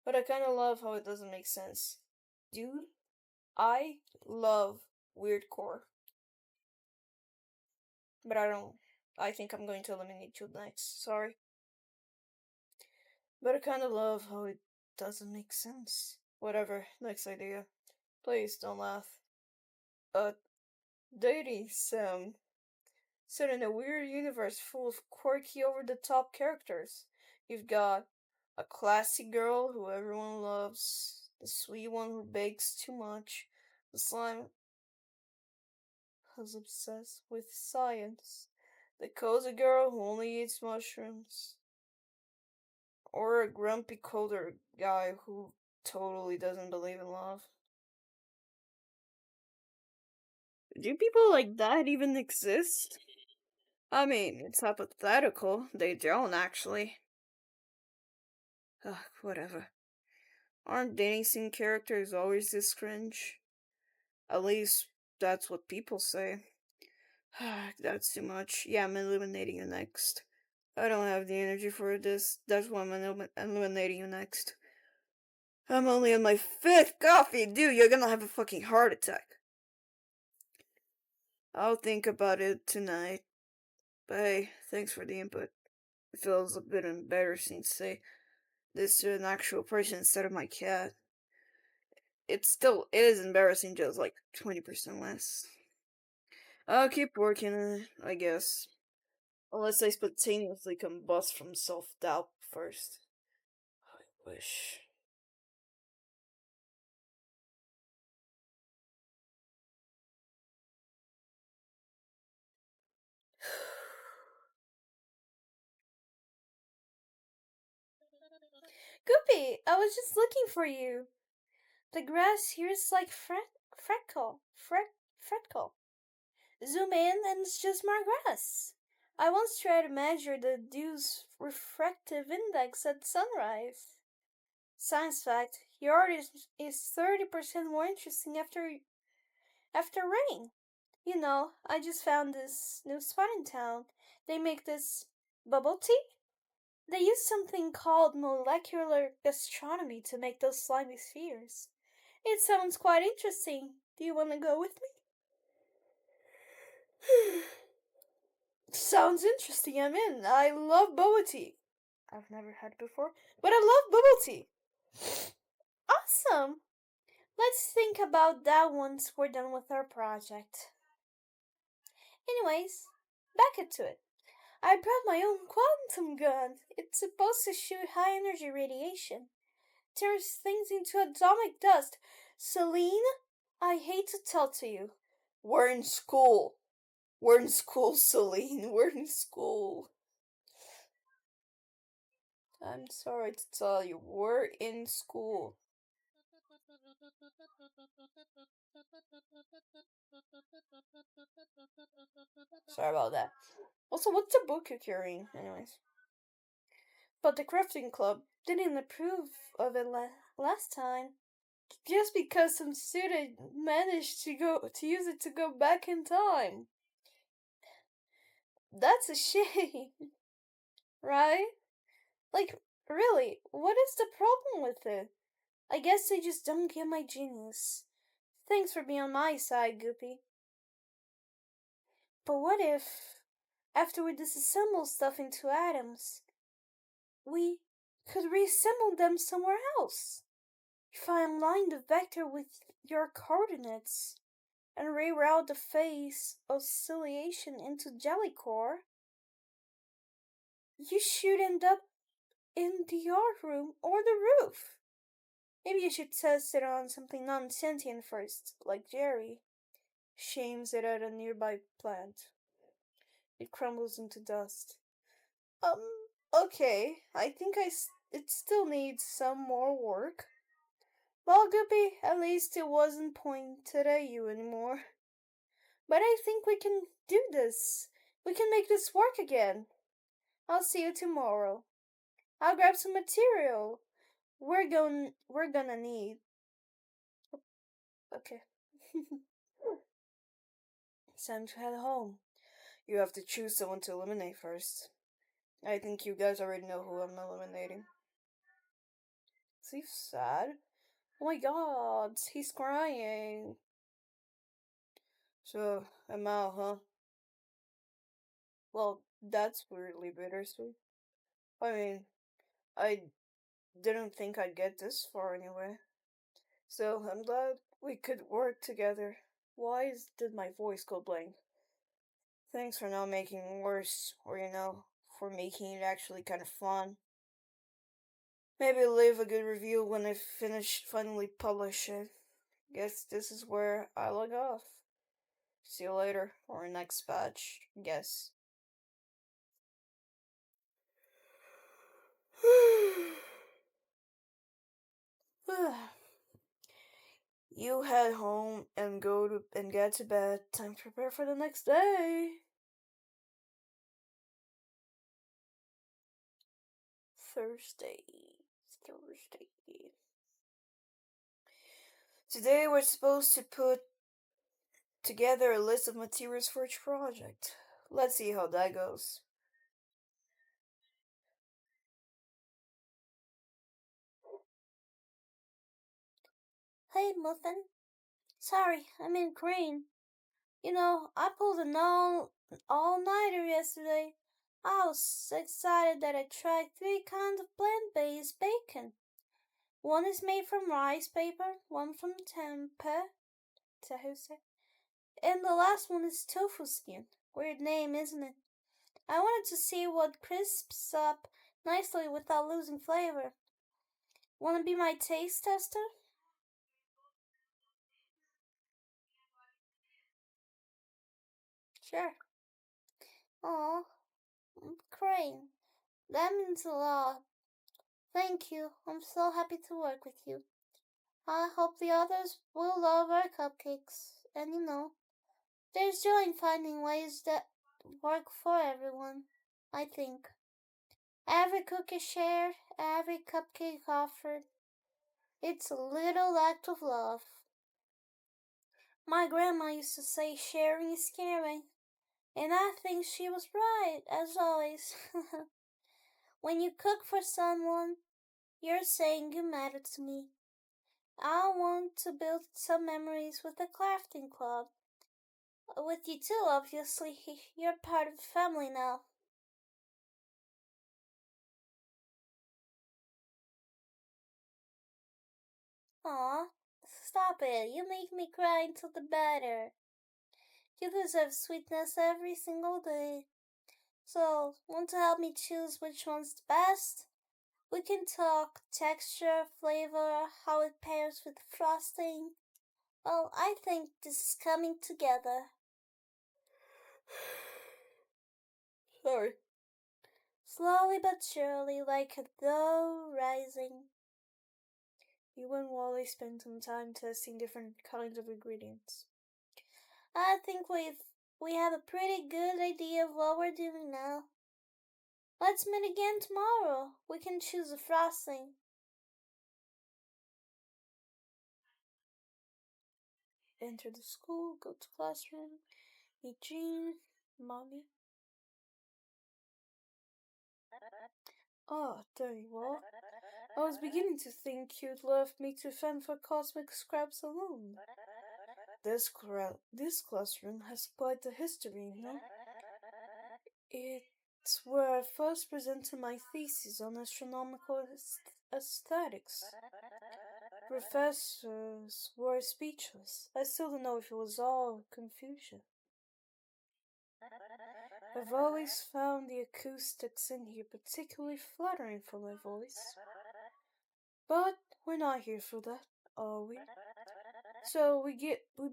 But I kinda love how it doesn't make sense. Dude, I love weirdcore. But I don't. I think I'm going to eliminate you next. Sorry. But I kinda love how it doesn't make sense. Whatever, next idea. Please don't laugh. Uh, dating sim. Set in a weird universe full of quirky over the top characters. You've got a classy girl who everyone loves, The sweet one who bakes too much. The slime who's obsessed with science. The cozy girl who only eats mushrooms. Or a grumpy colder guy who totally doesn't believe in love. Do people like that even exist? I mean, it's hypothetical. They don't actually. Ugh, whatever. Aren't dating scene characters always this cringe? At least, that's what people say. That's too much. Yeah, I'm eliminating you next. I don't have the energy for this. That's why I'm eliminating you next. I'm only on my fifth coffee, dude. You're gonna have a fucking heart attack. I'll think about it tonight. But hey, thanks for the input. It feels a bit embarrassing to say this to an actual person instead of my cat. It still is embarrassing, just like 20% less. I'll keep working on it, I guess. Unless I spontaneously combust from self doubt first. I wish. Goopy, I was just looking for you. The grass here is like freckle. Zoom in and it's just more grass. I once tried to measure the dew's refractive index at sunrise. Science fact, your art is 30% more interesting after rain. You know, I just found this new spot in town. They make this bubble tea. They use something called molecular gastronomy to make those slimy spheres. It sounds quite interesting. Do you want to go with me? Sounds interesting. I'm in. I love bubble tea. I've never had it before, but I love bubble tea. Awesome. Let's think about that once we're done with our project. Anyways, back into it. I brought my own quantum gun. It's supposed to shoot high energy radiation. Turns things into atomic dust. Celine, I hate to tell to you. We're in school. We're in school, Celine. We're in school. I'm sorry to tell you, we're in school. Sorry about that. Also, what's the book you're carrying, anyways? But the crafting club didn't approve of it last time. Just because some student managed to use it to go back in time. That's a shame, right? Like, really, what is the problem with it? I guess they just don't get my genius. Thanks for being on my side, Goopy. But what if, after we disassemble stuff into atoms, we could reassemble them somewhere else? If I align the vector with your coordinates and reroute the phase oscillation into jelly core, you should end up in the art room or the roof. Maybe you should test it on something non-sentient first, like Jerry. Shames it at a nearby plant. It crumbles into dust. Um, okay. I think it still needs some more work. Well, Guppy, at least it wasn't pointed at you anymore. But I think we can do this. We can make this work again. I'll see you tomorrow. I'll grab some material. We're gonna need. Okay. It's time to head home. You have to choose someone to eliminate first. I think you guys already know who I'm eliminating. Is he sad? Oh my god, he's crying. So, I'm out, huh? Well, that's weirdly bittersweet. I mean, I didn't think I'd get this far anyway. So, I'm glad we could work together. Did my voice go blank? Thanks for not making it worse, or for making it actually kind of fun. Maybe leave a good review when I finish finally publish it. Guess this is where I log off. See you later, or next batch, guess. You head home and go to and get to bed. Time to prepare for the next day. Thursday. Thursday. Today we're supposed to put together a list of materials for each project. Let's see how that goes. Hey, Muffin. Sorry, I'm in Crane. I pulled an all-nighter yesterday. I was so excited that I tried 3 kinds of plant-based bacon. One is made from rice paper, one from Tahuse, and the last one is tofu skin. Weird name, isn't it? I wanted to see what crisps up nicely without losing flavor. Wanna be my taste tester? Sure. Aw, Crane. That means a lot. Thank you. I'm so happy to work with you. I hope the others will love our cupcakes. And there's joy in finding ways that work for everyone, I think. Every cookie shared, every cupcake offered. It's a little act of love. My grandma used to say sharing is caring, and I think she was right, as always. When you cook for someone, you're saying you matter to me. I want to build some memories with the crafting club. With you too, obviously. You're part of the family now. Aw, stop it. You make me cry until the better. You deserve sweetness every single day. So, want to help me choose which one's the best? We can talk texture, flavor, how it pairs with frosting. Well, I think this is coming together. Sorry. Slowly but surely, like a dough rising. You and Wally spent some time testing different kinds of ingredients. I think we have a pretty good idea of what we're doing now. Let's meet again tomorrow. We can choose a frosting. Enter the school, go to classroom, meet Jean, Mommy. Ah, there you are. I was beginning to think you'd left me to fend for cosmic scraps alone. This classroom has quite a history, no? It's where I first presented my thesis on astronomical aesthetics. Professors were speechless. I still don't know if it was all confusion. I've always found the acoustics in here particularly flattering for my voice. But we're not here for that, are we? So we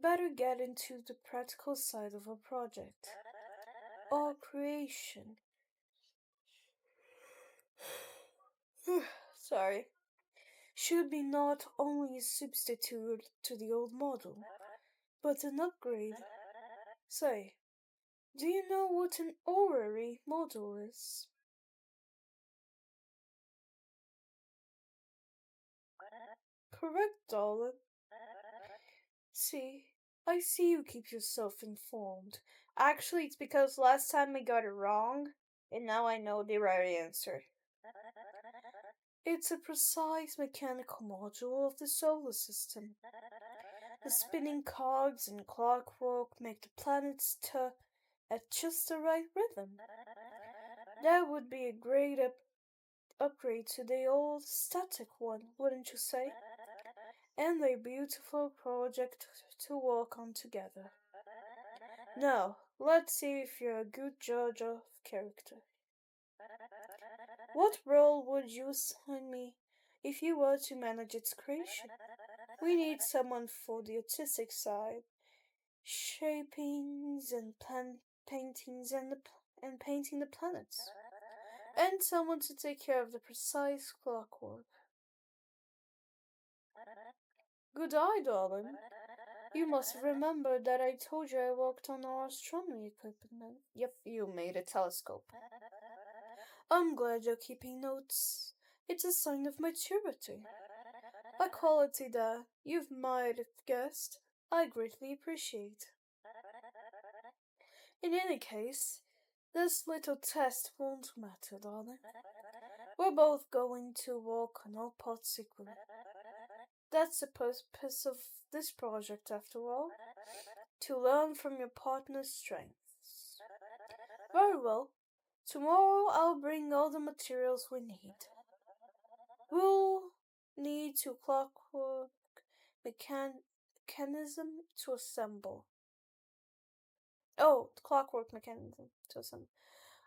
better get into the practical side of our project. Our creation. Sorry. Should be not only a substitute to the old model, but an upgrade. Say, do you know what an orrery model is? Correct, darling. See, I see you keep yourself informed. Actually, it's because last time I got it wrong, and now I know the right answer. It's a precise mechanical module of the solar system. The spinning cogs and clockwork make the planets at just the right rhythm. That would be a great upgrade to the old static one, wouldn't you say? And a beautiful project to work on together. Now, let's see if you're a good judge of character. What role would you assign me If you were to manage its creation, we need someone for the artistic side, shapings and paintings and painting the planets, and someone to take care of the precise clockwork. Good eye, darling. You must remember that I told you I worked on our astronomy equipment. Yep, you made a telescope. I'm glad you're keeping notes. It's a sign of maturity. A quality that you might have guessed I greatly appreciate. In any case, this little test won't matter, darling. We're both going to work on our parts equally. That's the purpose of this project, after all, to learn from your partner's strengths. Very well. Tomorrow I'll bring all the materials we need. We'll need to clockwork mechanism to assemble. Oh, the clockwork mechanism to assemble.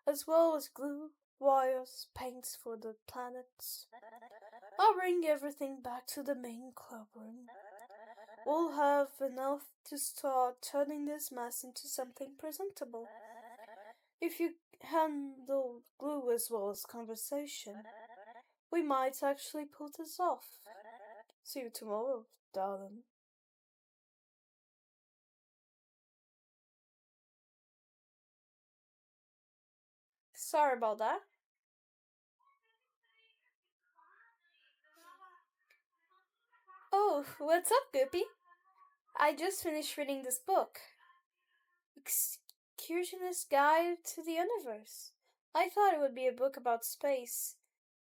As well as glue, wires, paints for the planets. I'll bring everything back to the main club room. We'll have enough to start turning this mess into something presentable. If you handle glue as well as conversation, we might actually pull this off. See you tomorrow, darling. Sorry about that. Oh, what's up, Guppy? I just finished reading this book. Excursionist Guide to the Universe. I thought it would be a book about space,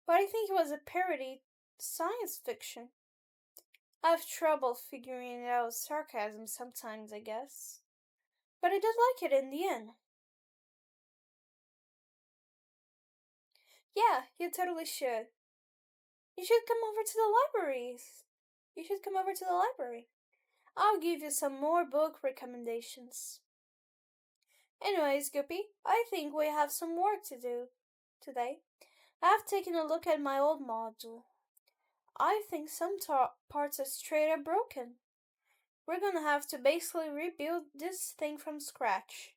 but I think it was a parody science fiction. I have trouble figuring out sarcasm sometimes, I guess. But I did like it in the end. Yeah, you totally should. You should come over to the libraries. You should come over to the library. I'll give you some more book recommendations. Anyways, Guppy, I think we have some work to do today. I've taken a look at my old module. I think some parts are straight up broken. We're gonna have to basically rebuild this thing from scratch.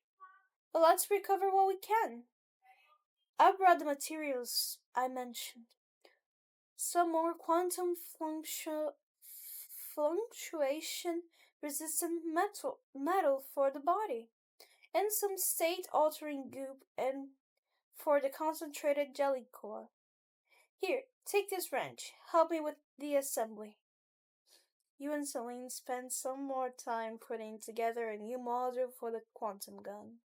But let's recover what we can. I brought the materials I mentioned. Some more quantum fluctuation resistant metal for the body, and some state altering goop and for the concentrated jelly core. Here, take this wrench. Help me with the assembly. You and Celine spent some more time putting together a new module for the quantum gun.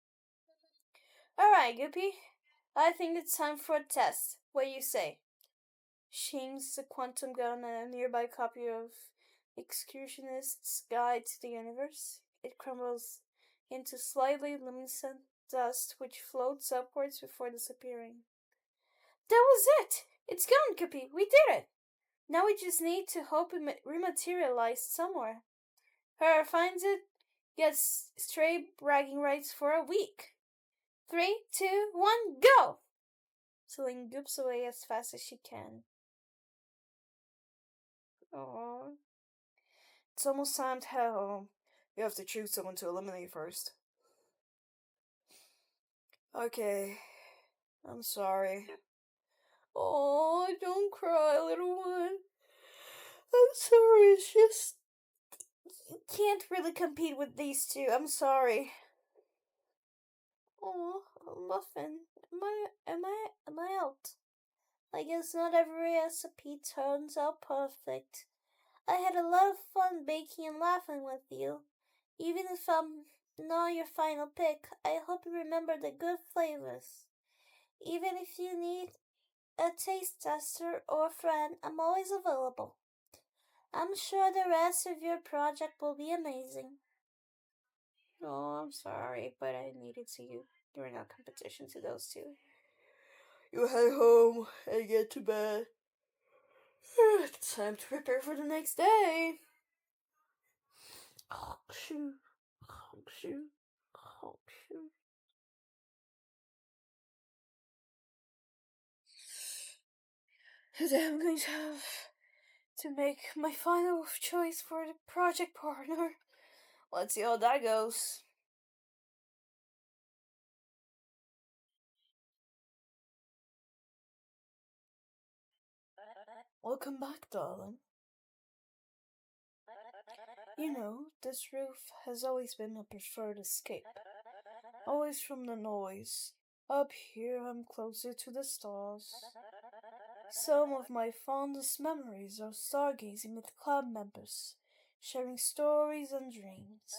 Alright, Guppy. I think it's time for a test. What do you say? She aims the quantum gun at a nearby copy of Excursionist's Guide to the Universe. It crumbles into slightly luminescent dust which floats upwards before disappearing. That was it! It's gone, Guppy! We did it! Now we just need to hope it rematerialized somewhere. Whoever finds it gets stray bragging rights for a week. 3, 2, 1, go! Celine goops away as fast as she can. Aww. It's almost time to head home. You have to choose someone to eliminate first. Okay. I'm sorry. Oh, don't cry, little one. I'm sorry, it's just... You can't really compete with these two. I'm sorry. Oh, Muffin. Am I out? I guess not every recipe turns out perfect. I had a lot of fun baking and laughing with you. Even if I'm not your final pick, I hope you remember the good flavors. Even if you need a taste tester or a friend, I'm always available. I'm sure the rest of your project will be amazing. Oh, I'm sorry, but I needed to you during our competition to those two. You head home and get to bed. Time to prepare for the next day. Oh, shoot. Oh, shoot. Oh, shoot. Today I'm going to have to make my final choice for the project partner. Let's see how that goes. Welcome back, darling. You know, this roof has always been my preferred escape. Always from the noise. Up here, I'm closer to the stars. Some of my fondest memories are stargazing with club members, sharing stories and dreams.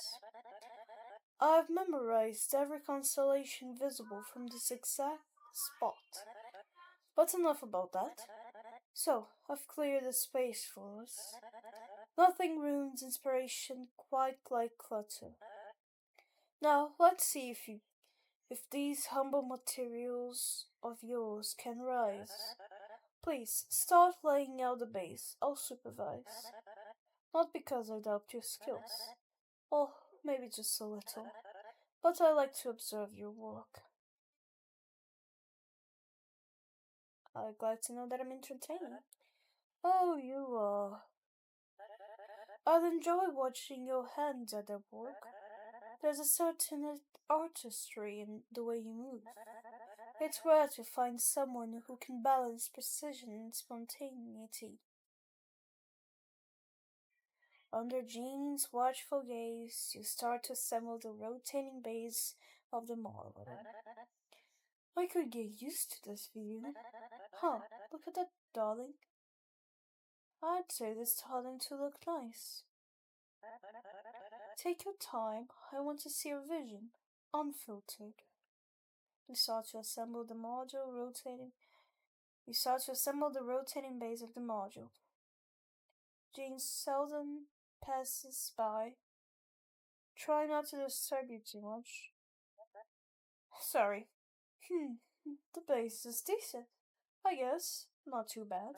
I've memorized every constellation visible from this exact spot. But enough about that. So, I've cleared the space for us. Nothing ruins inspiration quite like clutter. Now, let's see if these humble materials of yours can rise. Please, start laying out the base. I'll supervise. Not because I doubt your skills. Well, maybe just a little. But I like to observe your work. I'm glad to know that I'm entertaining. Oh, you are. I'd enjoy watching your hands at their work. There's a certain artistry in the way you move. It's rare to find someone who can balance precision and spontaneity. Under Jean's watchful gaze, you start to assemble the rotating base of the marble. I could get used to this view. Huh, look at that, darling. I'd say this starting to look nice. Take your time. I want to see your vision, unfiltered. You start to assemble the module rotating. You start to assemble the rotating base of the module. Jean seldom passes by. Try not to disturb you too much. Sorry. The base is decent. I guess. Not too bad.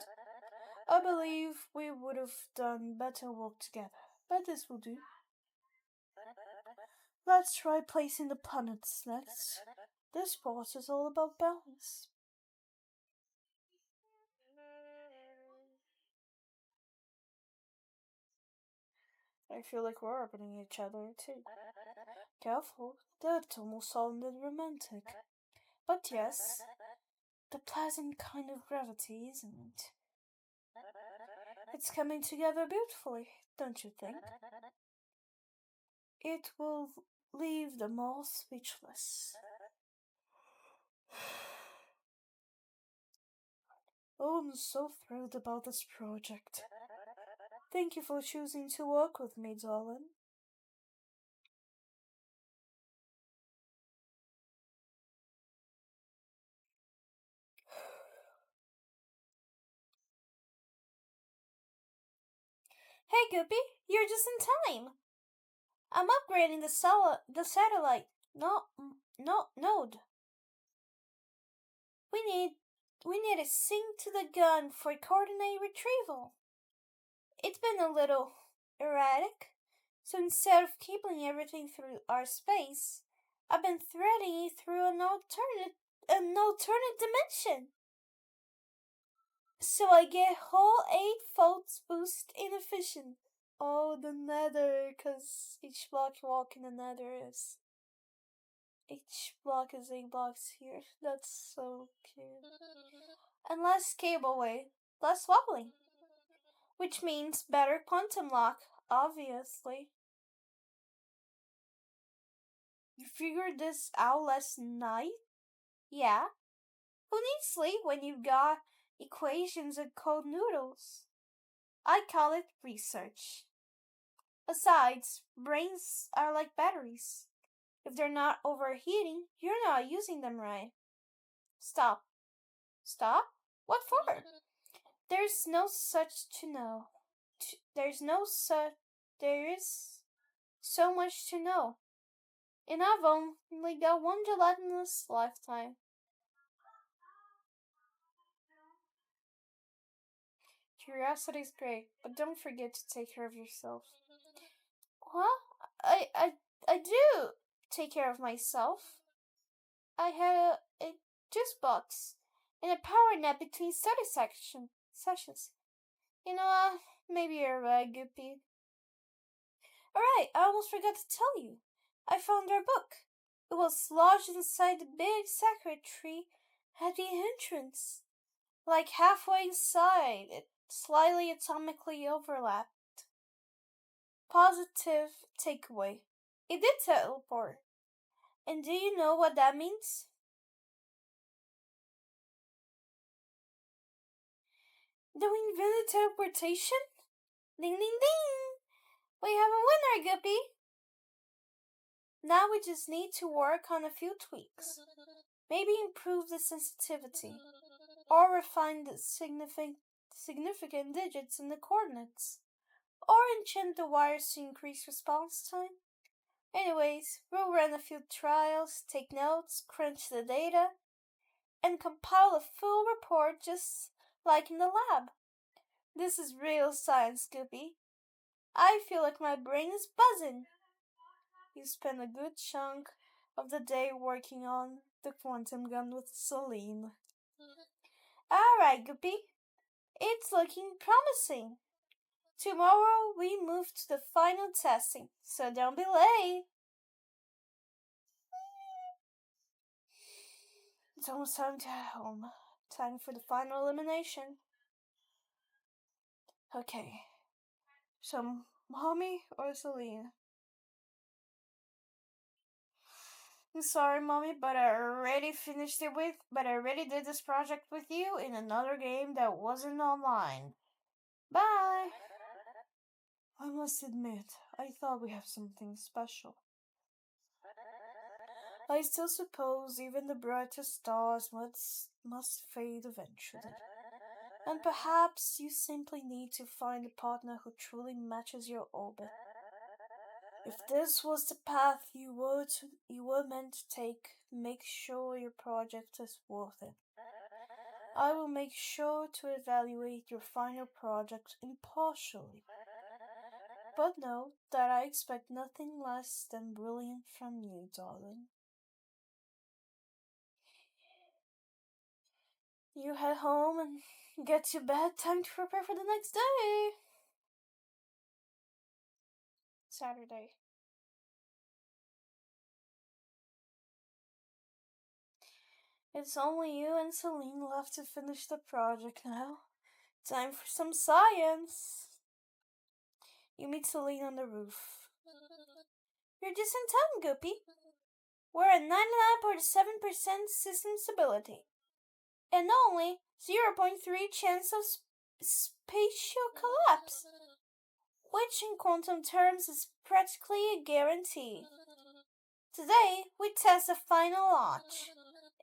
I believe we would have done better work together, but this will do. Let's try placing the planets next. This part is all about balance. I feel like we're opening each other too. Careful, that's almost sounded romantic. But yes, the pleasant kind of gravity, isn't it? It's coming together beautifully, don't you think? It will leave them all speechless. Oh, I'm so thrilled about this project. Thank you for choosing to work with me, darling. Hey, Guppy, you're just in time. I'm upgrading the satellite. No, node. We need we need a sync to the gun for coordinate retrieval. It's been a little erratic, so instead of cabling everything through our space, I've been threading it through an alternate dimension. So I get whole 8 volts boost in efficiency. Oh, the nether, because each block you walk in the nether is. Each block is 8 blocks here. That's so cute. And less cable weight, less wobbling. Which means better quantum lock, obviously. You figured this out last night? Yeah. Who needs sleep when you've got equations and cold noodles? I call it research. Besides, brains are like batteries. If they're not overheating, you're not using them right. Stop. Stop? What for? There's no such to know. There's no such. There is so much to know. And I've only got one gelatinous lifetime. Curiosity is great, but don't forget to take care of yourself. Well, I, I, I do take care of myself. I had a juice box and a power nap between study sessions. You know, Maybe you're right, Guppy. Alright, I almost forgot to tell you. I found our book. It was lodged inside the big sacred tree at the entrance. Like halfway inside, it slightly atomically overlapped. Positive takeaway. It did teleport. And do you know what that means? Do we invented teleportation? Ding ding ding! We have a winner, Guppy! Now we just need to work on a few tweaks. Maybe improve the sensitivity. Or refine the significant digits in the coordinates. Or enchant the wires to increase response time. Anyways, we'll run a few trials, take notes, crunch the data, and compile a full report just like in the lab. This is real science, Guppy. I feel like my brain is buzzing. You spent a good chunk of the day working on the quantum gun with Celine. Alright, Guppy. It's looking promising. Tomorrow we move to the final testing, so don't be late. It's almost time to head home. Time for the final elimination. Okay. So, Mommy or Celine? I'm sorry, Mommy, but I already did this project with you in another game that wasn't online. Bye! I must admit, I thought we have something special. I still suppose even the brightest stars must fade eventually. And perhaps you simply need to find a partner who truly matches your orbit. If this was the path you were meant to take, make sure your project is worth it. I will make sure to evaluate your final project impartially. But know that I expect nothing less than brilliant from you, darling. You head home and get to bed. Time to prepare for the next day. Saturday. It's only you and Celine left to finish the project now. Time for some science. You meet Celine on the roof. You're just in time, Guppy. We're at 99.7% system stability. And only 0.3 chance of spatial collapse. Which in quantum terms is practically a guarantee. Today, we test the final launch.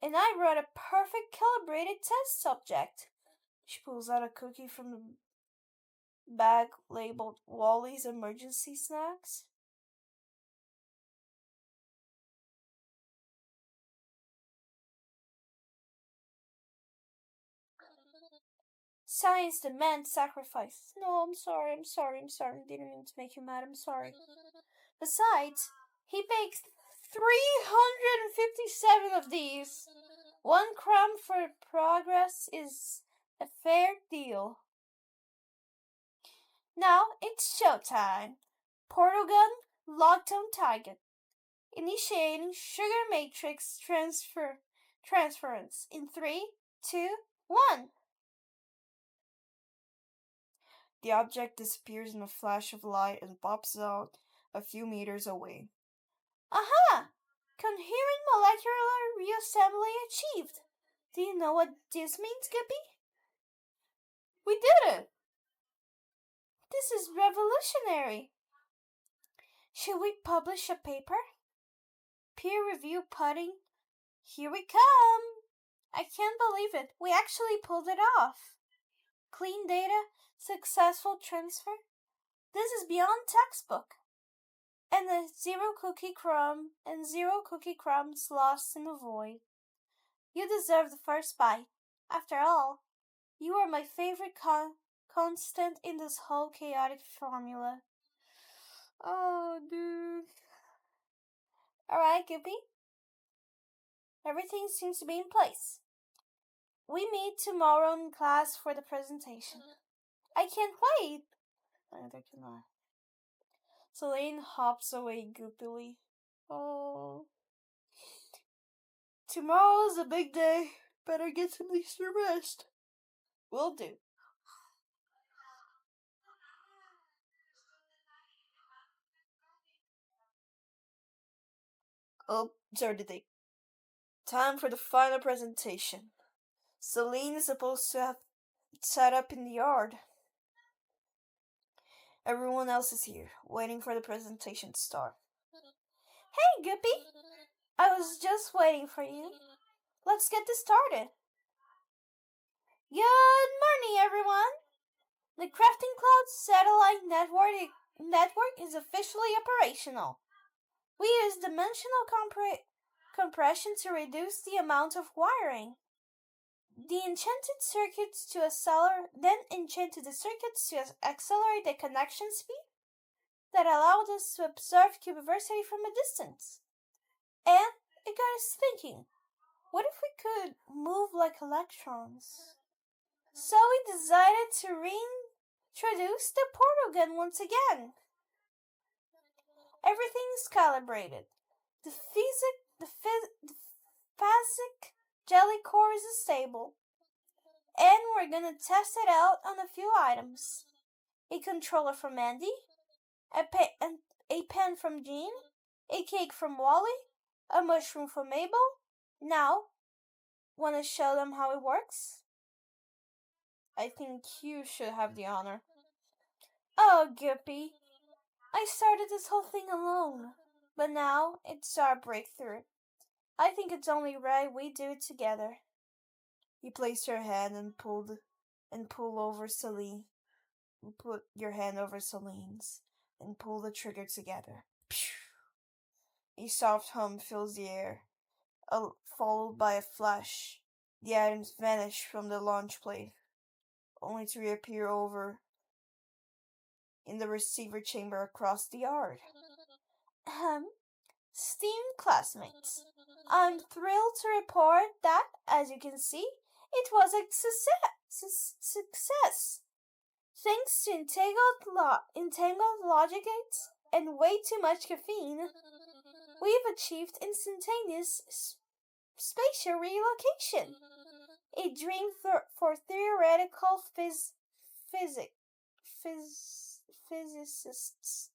And I wrote a perfect calibrated test subject. She pulls out a cookie from the bag labeled Wally's emergency snacks. Science demands sacrifice. No, I'm sorry. Didn't mean to make you mad, I'm sorry. Besides, he baked 357 of these. 1 crumb for progress is a fair deal. Now it's showtime. Portal gun locked on target. Initiating sugar matrix transference in 3, 2, 1. The object disappears in a flash of light and pops out a few meters away. Aha! Coherent molecular reassembly achieved. Do you know what this means, Guppy? We did it! This is revolutionary. Should we publish a paper? Peer review pudding? Here we come! I can't believe it. We actually pulled it off. Clean data, successful transfer. This is beyond textbook. And the zero cookie crumbs lost in the void. You deserve the first bite. After all, you are my favorite constant in this whole chaotic formula. Oh, dude. Alright, Gippy. Everything seems to be in place. We meet tomorrow in class for the presentation. I can't wait. Neither can I. Celine hops away goopily. Oh. Tomorrow's a big day. Better get some extra rest. Will do. Oh, sorry, did they? Time for the final presentation. Celine is supposed to have sat up in the yard. Everyone else is here, waiting for the presentation to start. Hey, Guppy! I was just waiting for you. Let's get this started. Good morning, everyone! The Crafting Cloud satellite network is officially operational. We use dimensional compression to reduce the amount of wiring. The enchanted circuits to accelerate the connection speed that allowed us to observe cubiversity from a distance. And it got us thinking, what if we could move like electrons? So we decided to reintroduce the portal gun once again. Everything is calibrated. The phasic jelly core is stable. And we're gonna test it out on a few items. A controller from Andy, a pen from Jean, a cake from Wally, a mushroom from Mabel. Now, wanna show them how it works? I think you should have the honor. Oh, Guppy, I started this whole thing alone, but now it's our breakthrough. I think it's only right we do it together. You place your hand and pull over Celine. You put your hand over Celine's and pull the trigger together. A soft hum fills the air, followed by a flash. The items vanish from the launch plate, only to reappear over in the receiver chamber across the yard. Esteemed classmates, I'm thrilled to report that, as you can see, it was a success. Thanks to entangled logic gates and way too much caffeine, we've achieved instantaneous spatial relocation. A dream for theoretical physicists.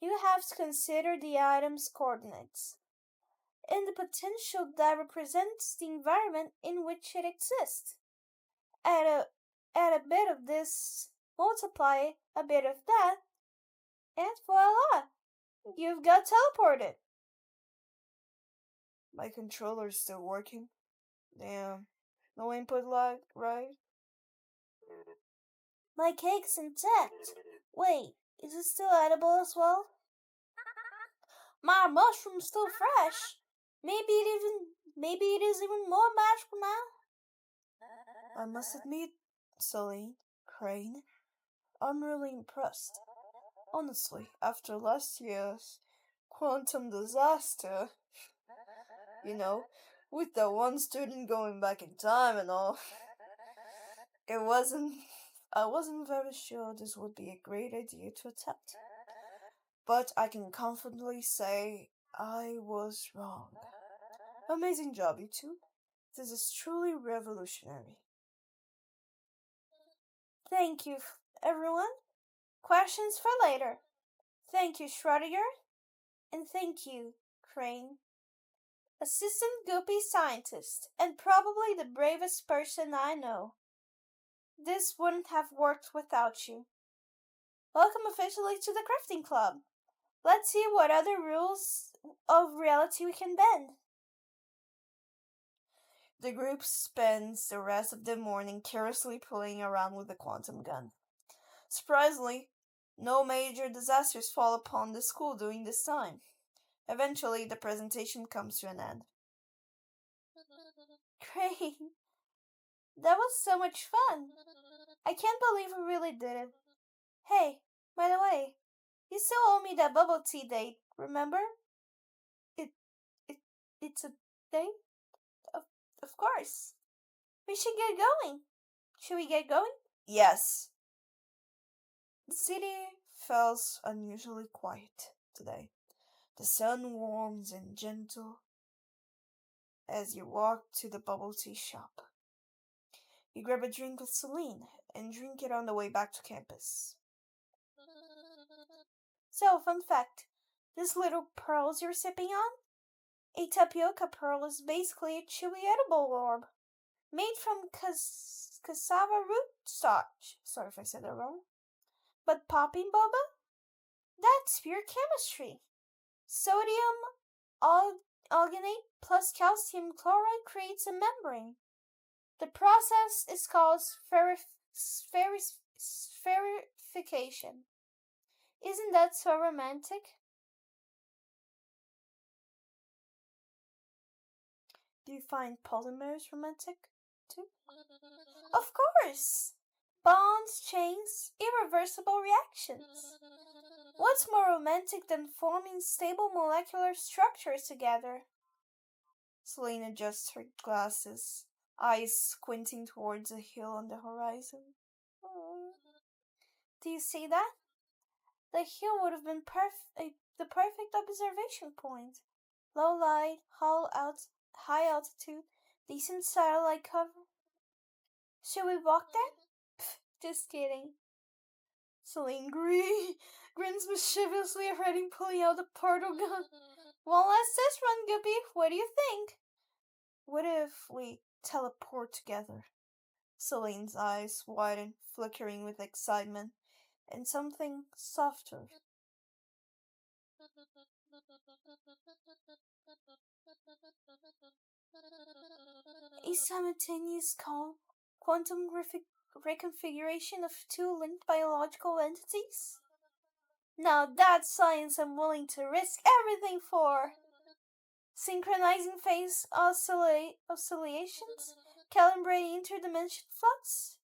You have to consider the item's coordinates and the potential that represents the environment in which it exists. Add a bit of this, multiply a bit of that, and voila! You've got teleported. My controller's still working. Damn. No input lag, right? My cake's intact. Wait, is it still edible as well? My mushroom's still fresh. Maybe it is even more magical now. I must admit, Celine, Crane, I'm really impressed. Honestly, after last year's quantum disaster, you know, with the one student going back in time and all, it wasn't. I wasn't very sure this would be a great idea to attempt. But I can confidently say I was wrong. Amazing job, you two. This is truly revolutionary. Thank you, everyone. Questions for later. Thank you, Schrodinger. And thank you, Crane. Assistant Goopy Scientist, and probably the bravest person I know. This wouldn't have worked without you. Welcome officially to the Crafting Club. Let's see what other rules of reality we can bend. The group spends the rest of the morning carelessly playing around with the quantum gun. Surprisingly, no major disasters fall upon the school during this time. Eventually, the presentation comes to an end. Great! That was so much fun! I can't believe we really did it. Hey, by the way, you still owe me that bubble tea date, remember? It, it, it's a date? Of course. We should get going. Should we get going? Yes. The city feels unusually quiet today. The sun warms and gentle as you walk to the bubble tea shop. You grab a drink with Celine and drink it on the way back to campus. So, fun fact, this little pearls you're sipping on? A tapioca pearl is basically a chewy edible orb, made from cassava root starch. Sorry if I said that wrong. But popping boba? That's pure chemistry. Sodium alginate plus calcium chloride creates a membrane. The process is called spherification. Isn't that so romantic? Do you find polymers romantic too? Of course! Bonds, chains, irreversible reactions. What's more romantic than forming stable molecular structures together? Selene adjusts her glasses, eyes squinting towards a hill on the horizon. Oh. Do you see that? The hill would have been the perfect observation point. Low light, high altitude, decent satellite cover. Should we walk there? Pfft, just kidding. Celine grins mischievously, already pulling out the portal gun. One last test run, Guppy. What do you think? What if we teleport together? Celine's eyes widen, flickering with excitement, and something softer. A simultaneous quantum reconfiguration of two linked biological entities? Now that's science I'm willing to risk everything for. Synchronizing phase oscillations, calibrating interdimension flux.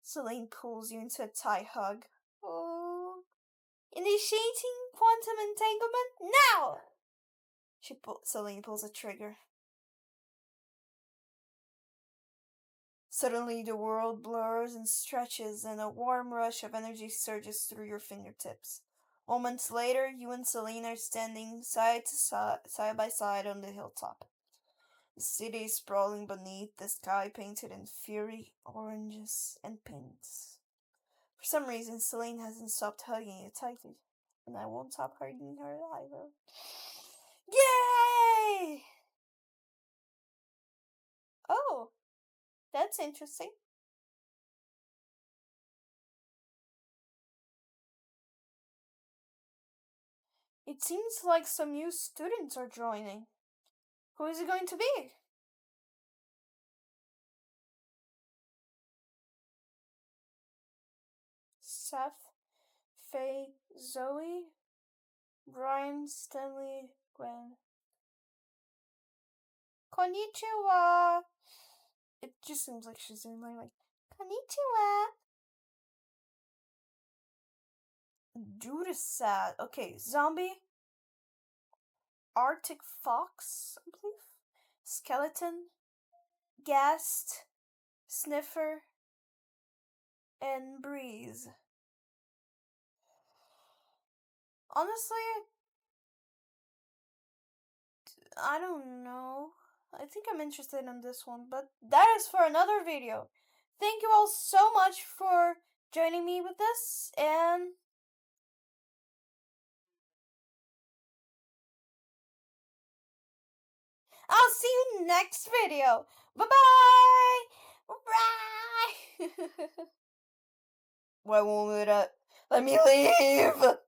Celine pulls you into a tight hug. Oh. Initiating quantum entanglement now! Celine pulls a trigger. Suddenly the world blurs and stretches and a warm rush of energy surges through your fingertips. Moments later, you and Celine are standing side by side on the hilltop. The city is sprawling beneath the sky painted in fiery oranges and pinks. For some reason, Celine hasn't stopped hugging you tightly, and I won't stop hugging her either. Yay! Oh, that's interesting. It seems like some new students are joining. Who is it going to be? Seth, Faye, Zoe, Brian, Stanley, Gwen. Konnichiwa! It just seems like she's doing like Konnichiwa! Judas sad. Okay, zombie, Arctic fox, I believe. Skeleton, Ghast, Sniffer, and Breeze. Honestly, I don't know. I think I'm interested in this one, but that is for another video. Thank you all so much for joining me with this, and I'll see you next video. Bye-bye! Bye! Why won't it let me leave?